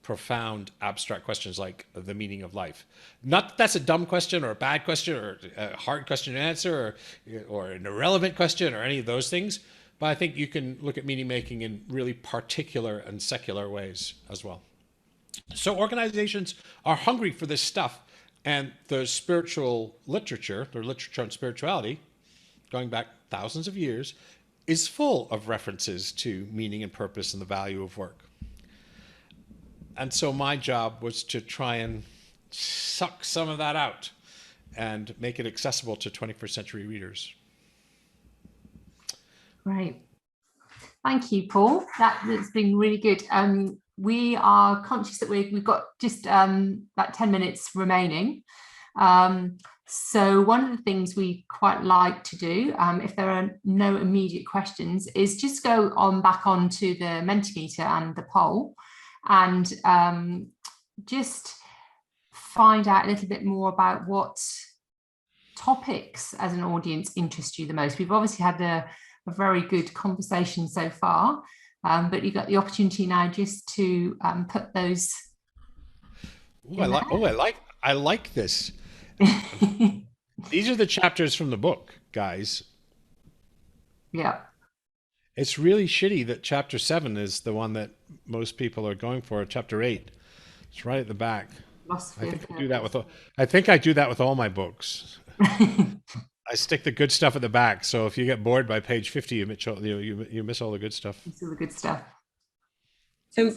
profound, abstract questions like the meaning of life. Not that that's a dumb question or a bad question or a hard question to answer or an irrelevant question or any of those things. But I think you can look at meaning making in really particular and secular ways as well. So organizations are hungry for this stuff, and the spiritual literature, the literature on spirituality, going back thousands of years, is full of references to meaning and purpose and the value of work. And so my job was to try and suck some of that out and make it accessible to 21st century readers. Great. Thank you, Paul. That's been really good. We are conscious that we've got just about 10 minutes remaining. So one of the things we quite like to do, if there are no immediate questions, is just go back onto the Mentimeter and the poll and just find out a little bit more about what topics as an audience interest you the most. We've obviously had a very good conversation so far, but you've got the opportunity now just to put those. I like this. These are the chapters from the book, guys. Yeah. It's really shitty that chapter 7 is the one that most people are going for. Chapter 8, it's right at the back. I think I do that with all my books. I stick the good stuff at the back, so if you get bored by page 50, you miss all the good stuff. Miss all the good stuff. So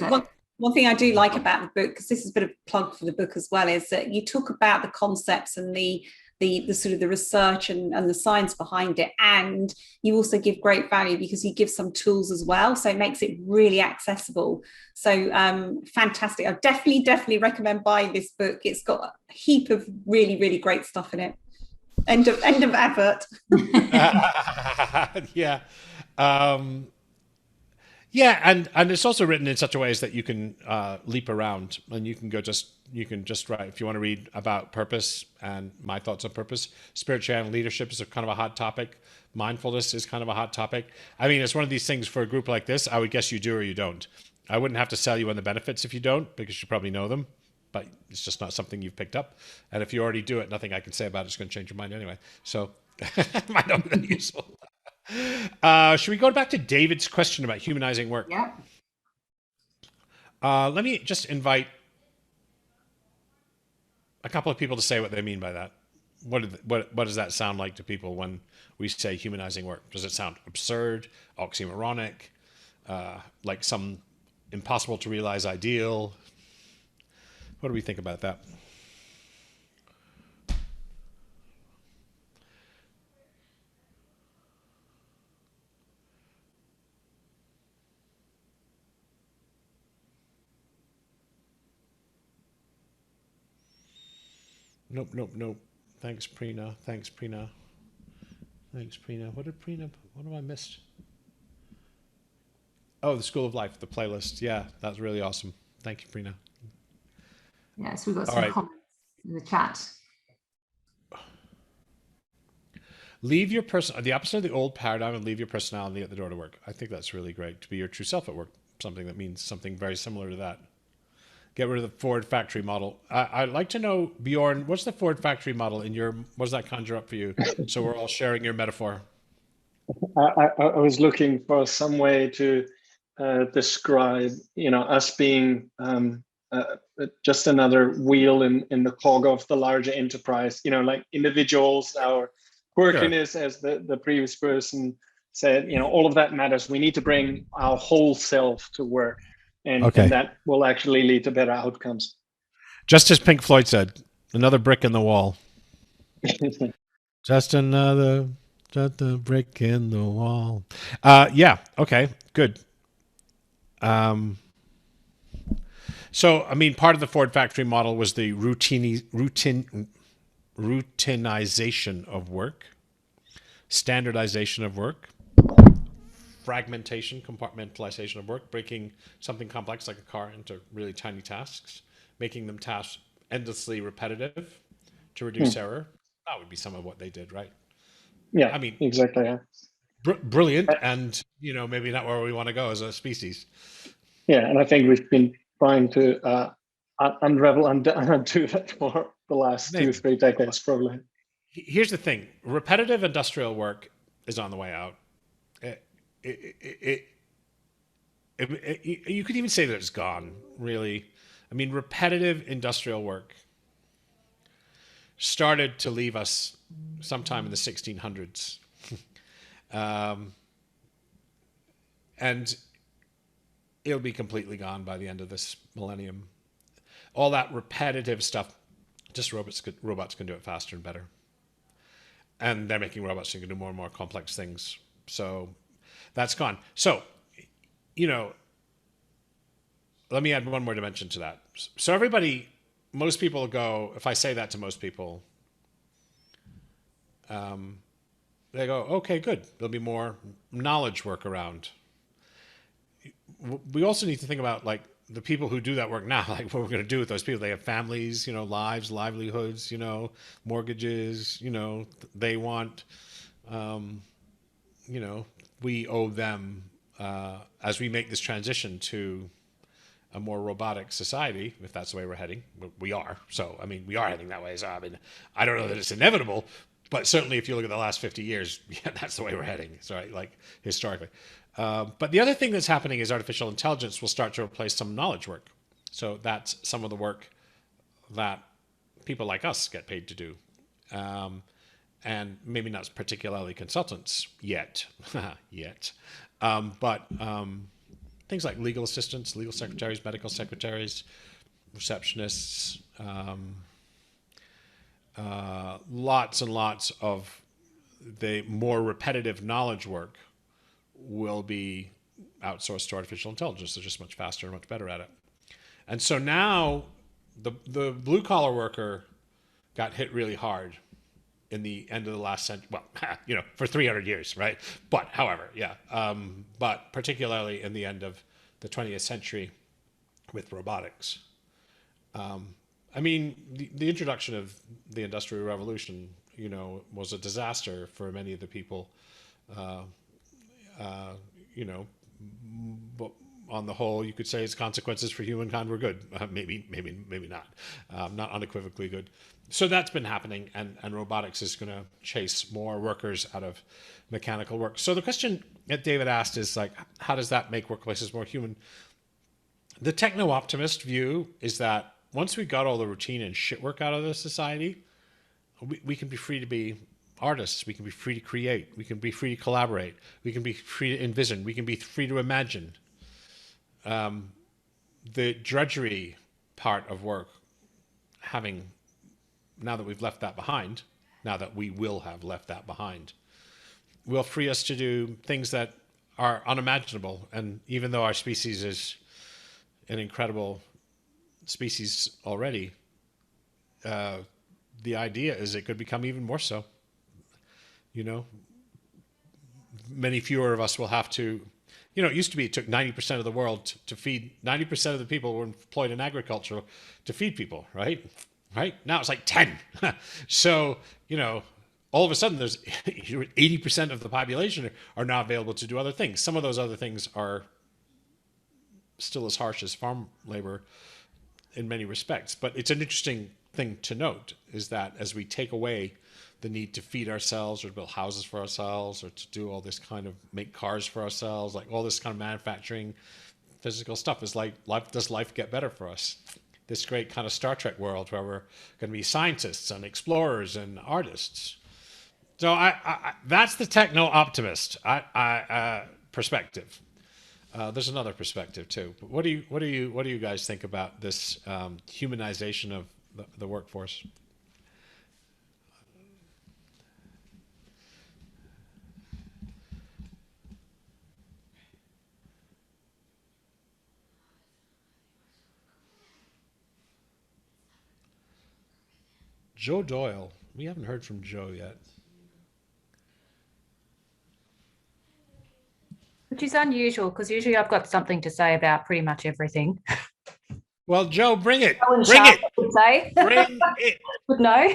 one thing I do like about the book, because this is a bit of a plug for the book as well, is that you talk about the concepts and the the sort of the research and the science behind it, and you also give great value because you give some tools as well, so it makes it really accessible. So fantastic. I definitely recommend buying this book. It's got a heap of really great stuff in it. End of advert. Yeah. Yeah, and it's also written in such a way as that you can leap around, and you can just write if you want to read about purpose and my thoughts on purpose. Spirituality and leadership is a kind of a hot topic. Mindfulness is kind of a hot topic. I mean, it's one of these things for a group like this. I would guess you do or you don't. I wouldn't have to sell you on the benefits if you don't, because you probably know them, but it's just not something you've picked up. And if you already do it, nothing I can say about it's going to change your mind anyway. So it might not be that useful. Should we go back to David's question about humanizing work? Yeah. Let me just invite a couple of people to say what they mean by that. What does that sound like to people when we say humanizing work? Does it sound absurd, oxymoronic, like some impossible to realize ideal? What do we think about that? Nope. Thanks, Preena. What have I missed? Oh, the School of Life, the playlist. Yeah, that's really awesome. Thank you, Preena. Yeah, so we've got some comments in the chat. Leave your the opposite of the old paradigm and leave your personality at the door to work. I think that's really great, to be your true self at work. Something that means something very similar to that. Get rid of the Ford factory model. I'd like to know, Bjorn, what's the Ford factory model in your, what does that conjure up for you? So we're all sharing your metaphor. I was looking for some way to describe, us being just another wheel in the cog of the larger enterprise, like individuals, our quirkiness, sure. As the previous person said, all of that matters. We need to bring our whole self to work. And that will actually lead to better outcomes. Just as Pink Floyd said, another brick in the wall. Just a brick in the wall. Yeah. Okay. Good. So, I mean, part of the Ford factory model was the routinization of work, standardization of work, fragmentation, compartmentalization of work, breaking something complex like a car into really tiny tasks, making them tasks endlessly repetitive to reduce error. That would be some of what they did, right? Yeah, I mean, exactly. Yeah. Brilliant, and maybe not where we want to go as a species. Yeah, and I think we've been trying to unravel and undo that for the last 2-3 decades, probably. Here's the thing: repetitive industrial work is on the way out. You could even say that it's gone, really. I mean, repetitive industrial work started to leave us sometime in the 1600s. And it'll be completely gone by the end of this millennium. All that repetitive stuff, just robots can do it faster and better. And they're making robots who can do more and more complex things. So that's gone. So, let me add one more dimension to that. So most people go, if I say that to most people, they go, okay, good. There'll be more knowledge work around. We also need to think about like the people who do that work now, like what we're going to do with those people. They have families, lives, livelihoods, mortgages, they want, we owe them as we make this transition to a more robotic society, if that's the way we're heading. We are. So, I mean, we are heading that way. So, I mean, I don't know that it's inevitable, but certainly if you look at the last 50 years, yeah, that's the way we're heading. So, right, like historically. But the other thing that's happening is artificial intelligence will start to replace some knowledge work. So that's some of the work that people like us get paid to do. And maybe not particularly consultants yet, but things like legal assistants, legal secretaries, medical secretaries, receptionists, lots and lots of the more repetitive knowledge work will be outsourced to artificial intelligence. They're just much faster and much better at it. And so now the blue collar worker got hit really hard in the end of the last century. Well, for 300 years, right? But however, yeah. But particularly in the end of the 20th century with robotics. I mean, the introduction of the Industrial Revolution, was a disaster for many of the people. But on the whole, you could say its consequences for humankind were good. Maybe not. Not unequivocally good. So that's been happening, and robotics is going to chase more workers out of mechanical work. So the question that David asked is like, how does that make workplaces more human? The techno-optimist view is that once we got all the routine and shit work out of the society, we can be free to be artists. We can be free to create. We can be free to collaborate. We can be free to envision. We can be free to imagine. The drudgery part of work, now that we've left that behind, now that we will have left that behind, will free us to do things that are unimaginable. And even though our species is an incredible species already, the idea is it could become even more so. Many fewer of us will have to, it used to be it took 90% of the world to feed, 90% of the people were employed in agriculture to feed people, right? Now it's like 10. So, all of a sudden there's 80% of the population are now available to do other things. Some of those other things are still as harsh as farm labor in many respects. But it's an interesting thing to note is that as we take away the need to feed ourselves or to build houses for ourselves or to do all this kind of make cars for ourselves, like all this kind of manufacturing physical stuff, is like, does life get better for us? This great kind of Star Trek world where we're going to be scientists and explorers and artists. So that's the techno-optimist perspective. There's another perspective too. But what do you guys think about this humanization of the workforce? Joe Doyle. We haven't heard from Joe yet. Which is unusual because usually I've got something to say about pretty much everything. Well, Joe, bring it. Bring it. Would say. Bring it. But no.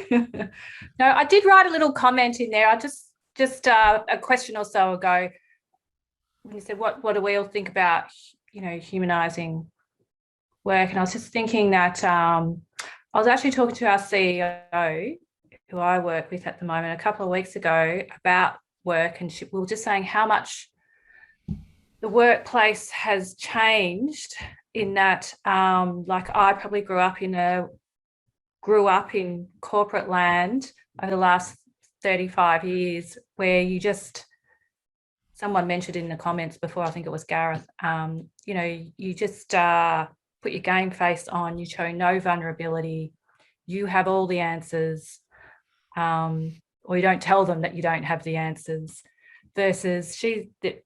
No, I did write a little comment in there. I just a question or so ago when you said what do we all think about, humanizing work? And I was just thinking that I was actually talking to our CEO, who I work with at the moment, a couple of weeks ago about work, and we were just saying how much the workplace has changed in that, like I probably grew up in corporate land over the last 35 years, where someone mentioned in the comments before, I think it was Gareth, you just put your game face on, you show no vulnerability, you have all the answers, or you don't tell them that you don't have the answers, versus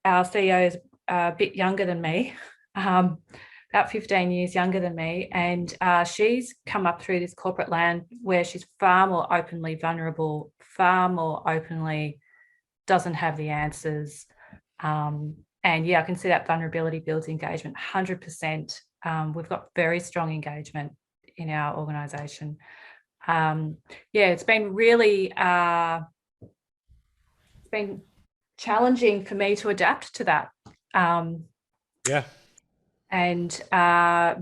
our CEO is a bit younger than me, about 15 years younger than me, and she's come up through this corporate land where she's far more openly vulnerable, far more openly doesn't have the answers. And yeah, I can see that vulnerability builds engagement 100%. We've got very strong engagement in our organisation. It's been really it's been challenging for me to adapt to that. And I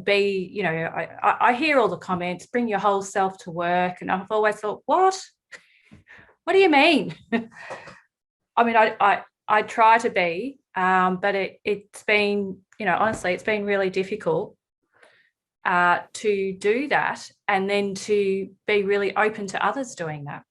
hear all the comments, bring your whole self to work, and I've always thought, what do you mean? I mean, I try to be, but it's been, honestly, it's been really difficult to do that, and then to be really open to others doing that.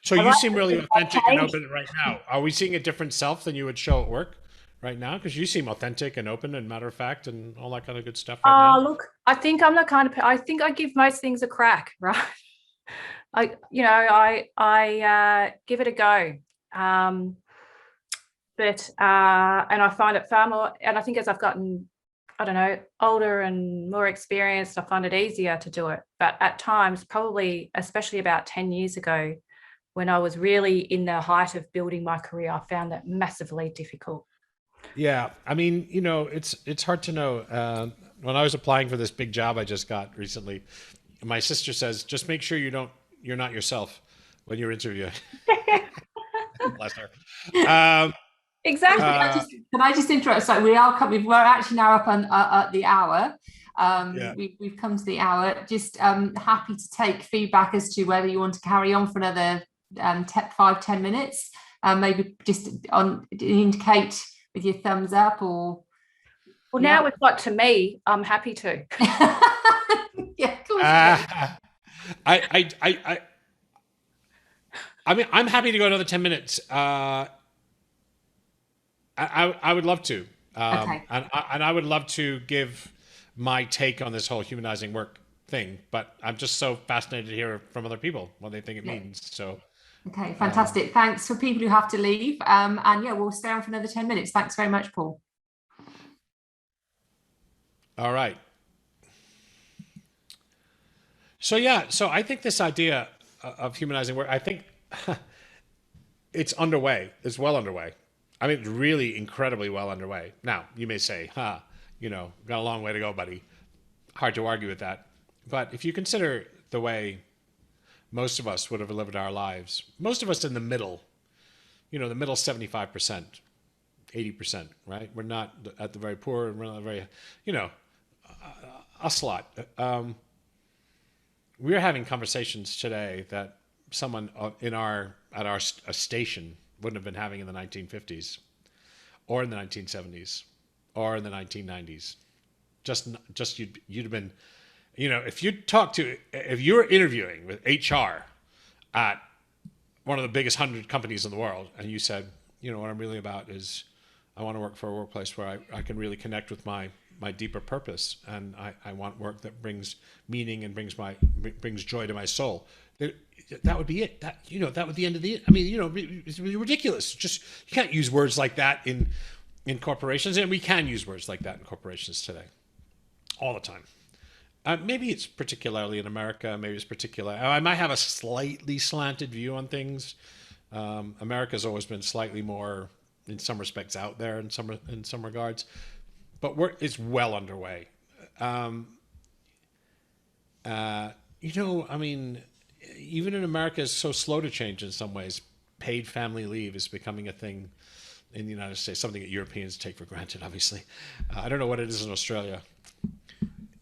So you seem really authentic and open right now. Are we seeing a different self than you would show at work right now? Because you seem authentic and open and matter of fact and all that kind of good stuff right now. Look, I think I'm the kind of, I think I give most things a crack, right? I give it a go. And I find it far more, and I think as I've gotten, I don't know, older and more experienced, I find it easier to do it. But at times, probably, especially about 10 years ago, when I was really in the height of building my career, I found that massively difficult. Yeah, I mean, it's hard to know. When I was applying for this big job I just got recently, my sister says, just make sure you're not yourself when you're interviewing. Bless her. Exactly. Can I just interrupt? So we're actually now up on at the hour. Yeah. We've come to the hour. Just happy to take feedback as to whether you want to carry on for another 5-10 minutes. Maybe just indicate with your thumbs up or. Well, now we've got to me. I'm happy to. Yeah, of course. I mean, I'm happy to go another 10 minutes. I would love to. Okay. And I would love to give my take on this whole humanizing work thing, but I'm just so fascinated to hear from other people what they think it means. So. Okay, fantastic. Thanks for people who have to leave. And yeah, we'll stay on for another 10 minutes. Thanks very much, Paul. All right. So I think this idea of humanizing work, I think it's underway. It's well underway. I mean, it's really incredibly well underway. Now, you may say, got a long way to go, buddy. Hard to argue with that. But if you consider the way most of us would have lived our lives, most of us in the middle, the middle 75%, 80%, right? We're not at the very poor, and we're not very, us lot. We're having conversations today that someone at our station wouldn't have been having in the 1950s or in the 1970s or in the 1990s. Just you'd have been, if you were interviewing with HR at one of the biggest 100 companies in the world, and you said, what I'm really about is I want to work for a workplace where I can really connect with my deeper purpose, and I want work that brings meaning and brings joy to my soul. That would be it. That would be the end of the. I mean, it's ridiculous. Just you can't use words like that in corporations, and we can use words like that in corporations today, all the time. Maybe it's particularly in America. Maybe it's particular. I might have a slightly slanted view on things. America's always been slightly more, in some respects, out there in some regards, but it's well underway. I mean, even in America, it's so slow to change in some ways. Paid family leave is becoming a thing in the United States, something that Europeans take for granted, obviously. I don't know what it is in Australia.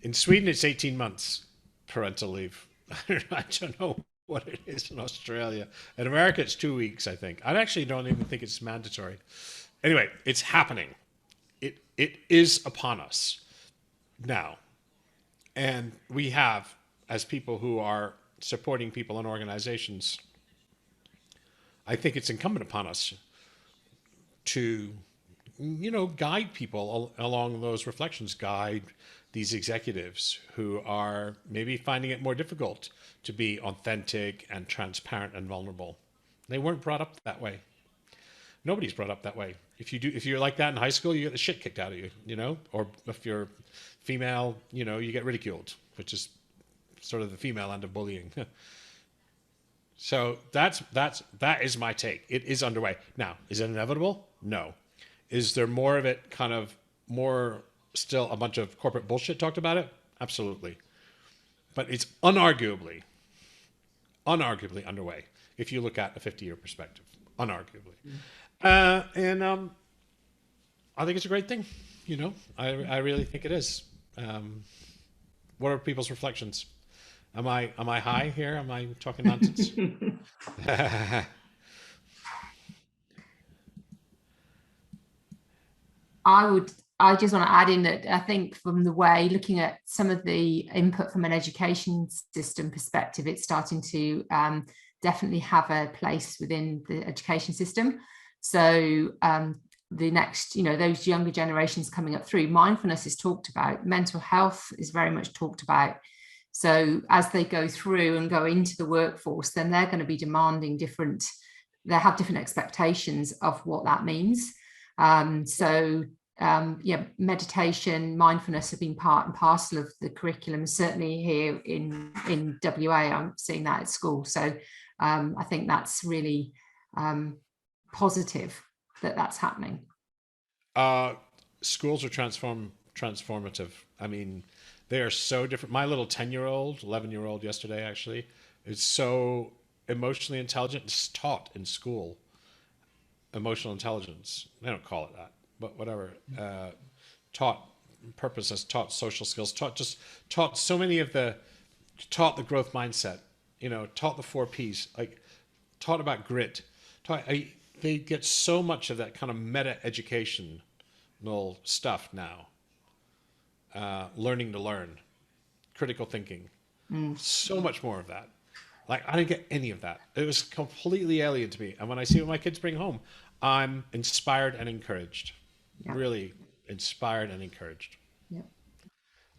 In Sweden, it's 18 months parental leave. I don't know what it is in Australia. In America, it's 2 weeks, I think. I actually don't even think it's mandatory. Anyway, it's happening. It is upon us now. And we have, as people who are supporting people and organizations, I think it's incumbent upon us to, guide people along those reflections, guide these executives who are maybe finding it more difficult to be authentic and transparent and vulnerable. They weren't brought up that way. Nobody's brought up that way. If you're like that in high school, you get the shit kicked out of you, or if you're female, you get ridiculed, which is sort of the female end of bullying. So that is my take. It is underway. Now, is it inevitable? No. Is there more of it, kind of more still a bunch of corporate bullshit talked about it? Absolutely. But it's unarguably underway if you look at a 50-year perspective, unarguably. And I think it's a great thing. I really think it is. What are people's reflections? Am I high here? Am I talking nonsense? I just want to add in that I think from the way, looking at some of the input from an education system perspective, it's starting to definitely have a place within the education system. So the next, those younger generations coming up through, mindfulness is talked about, mental health is very much talked about. So as they go through and go into the workforce, then they're going to be demanding different, they have different expectations of what that means. Yeah, meditation, mindfulness have been part and parcel of the curriculum, certainly here in WA. I'm seeing that at school. So I think that's really positive that that's happening. Schools are transformative. I mean, they are so different. My little 10-year-old, 11-year-old yesterday actually, is so emotionally intelligent. It's taught in school. Emotional intelligence. They don't call it that, but whatever. Taught purposes, taught social skills, taught so many of the, taught the growth mindset, you know, taught the 4 Ps, like taught about grit. They get so much of that kind of meta educational stuff now. Learning to learn, critical thinking, so much more of that. Like, I didn't get any of that. It was completely alien to me. And when I see what my kids bring home, I'm inspired and encouraged. Yeah. Really inspired and encouraged. Yeah.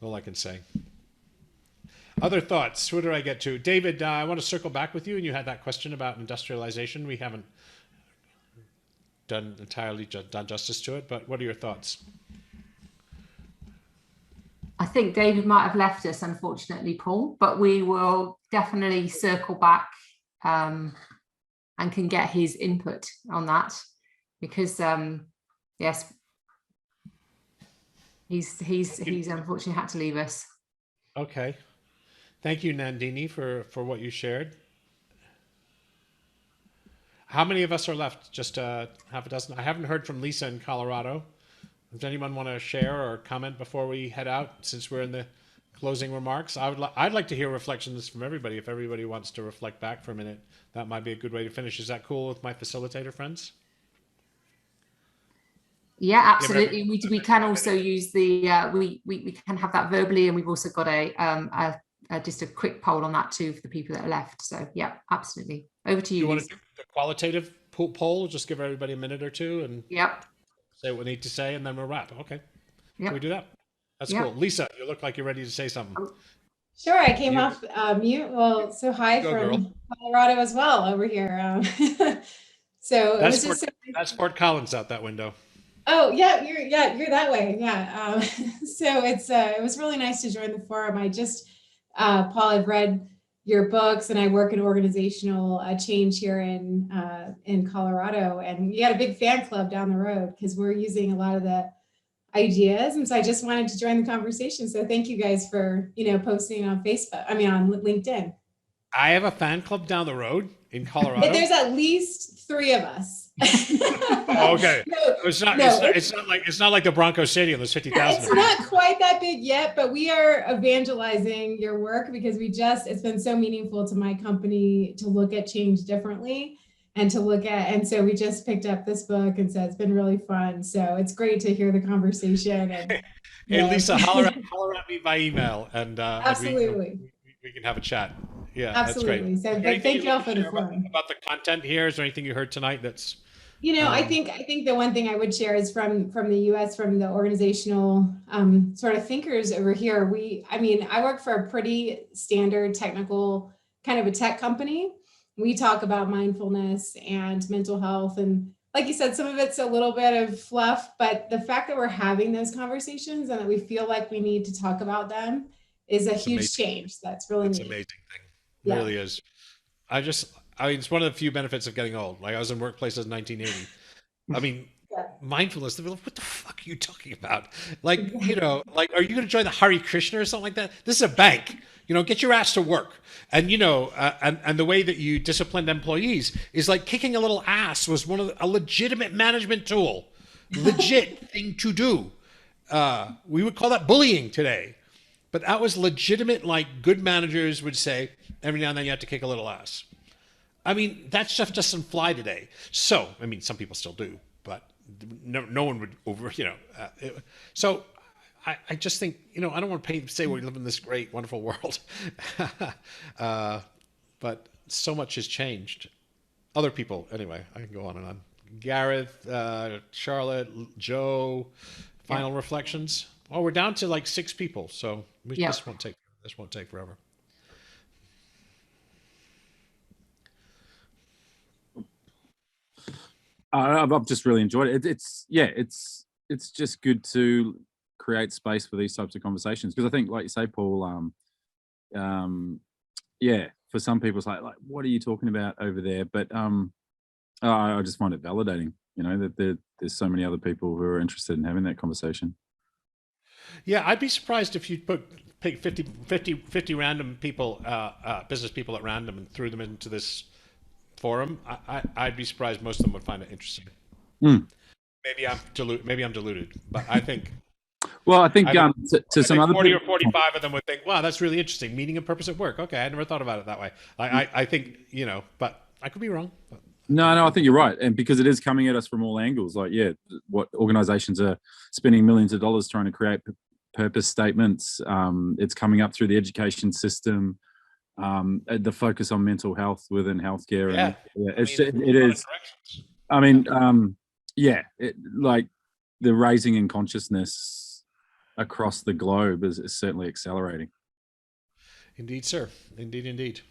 All I can say. Other thoughts? Where did I get to? David, I want to circle back with you. And you had that question about industrialization. We haven't done justice to it, but what are your thoughts? I think David might have left us, unfortunately, Paul, but we will definitely circle back and can get his input on that, because yes, he's unfortunately had to leave us. Okay, thank you, Nandini, for what you shared. How many of us are left? Just half a dozen. I haven't heard from Lisa in Colorado. Does anyone want to share or comment before we head out, since we're in the closing remarks? I'd like to hear reflections from everybody. If everybody wants to reflect back for a minute, that might be a good way to finish. Is that cool with my facilitator friends? Yeah, absolutely. We can also use the we can have that verbally, and we've also got just a quick poll on that too for the people that are left. So yeah, absolutely. Over to you. You want to do the qualitative poll? Just give everybody a minute or two and say what we need to say, and then we'll wrap. Okay. Can we do that? That's cool. Lisa, you look like you're ready to say something. Sure, I came off mute. Well, so hi from Colorado as well over here. So that's Fort Collins out that window. Oh yeah, you're that way. Yeah. So it was really nice to join the forum. I just Paul, I've read your books, and I work in organizational change here in Colorado, and you got a big fan club down the road because we're using a lot of the ideas, and so I just wanted to join the conversation. So thank you guys for posting on Facebook. I mean on LinkedIn. I have a fan club down the road in Colorado. There's at least 3 of us. Okay. It's not like the Bronco Stadium. There's 50,000. It's not quite that big yet, but we are evangelizing your work because it's been so meaningful to my company to look at change differently and so we just picked up this book, and so it's been really fun. So it's great to hear the conversation. And, hey, Lisa, holler at me by email, and absolutely. We can have a chat. Yeah, absolutely. That's great. So thank you all for the forum. About the content here, is there anything you heard tonight that's I think the one thing I would share is from the US, from the organizational sort of thinkers over here. I work for a pretty standard technical kind of a tech company. We talk about mindfulness and mental health, and like you said, some of it's a little bit of fluff, but the fact that we're having those conversations and that we feel like we need to talk about them is a huge change. That's really neat. It's an amazing thing. It really is. It's one of the few benefits of getting old. Like, I was in workplaces in 1980. I mean, mindfulness, they're like, what the fuck are you talking about? Like, are you going to join the Hare Krishna or something like that? This is a bank. Get your ass to work. And, and the way that you disciplined employees is like kicking a little ass was a legitimate management tool. Legit thing to do. We would call that bullying today. But that was legitimate, like good managers would say, every now and then you have to kick a little ass. I mean, that stuff doesn't fly today. So, I mean, some people still do, but no one would so I just think, I don't want to say we live in this great, wonderful world. But so much has changed. Other people, anyway, I can go on and on. Gareth, Charlotte, Joe, final reflections. Oh, we're down to like 6 people, so we just won't take This won't take forever. I've just really enjoyed it. It's just good to create space for these types of conversations, because I think, like you say, Paul, yeah, for some people it's like what are you talking about over there? But I just find it validating, that there's so many other people who are interested in having that conversation. Yeah, I'd be surprised if you pick 50 random people, business people at random, and threw them into this forum. I'd be surprised most of them would find it interesting. Maybe I'm deluded, but I think. Well, I think to some other 40 people, or 45 of them would think, "Wow, that's really interesting. Meaning and purpose at work." Okay, I never thought about it that way. I think, but I could be wrong. But. No, I think you're right, and because it is coming at us from all angles. What organisations are spending millions of dollars trying to create purpose statements. It's coming up through the education system. The focus on mental health within healthcare. Yeah, it is. I mean, the raising in consciousness across the globe is certainly accelerating. Indeed, sir. Indeed.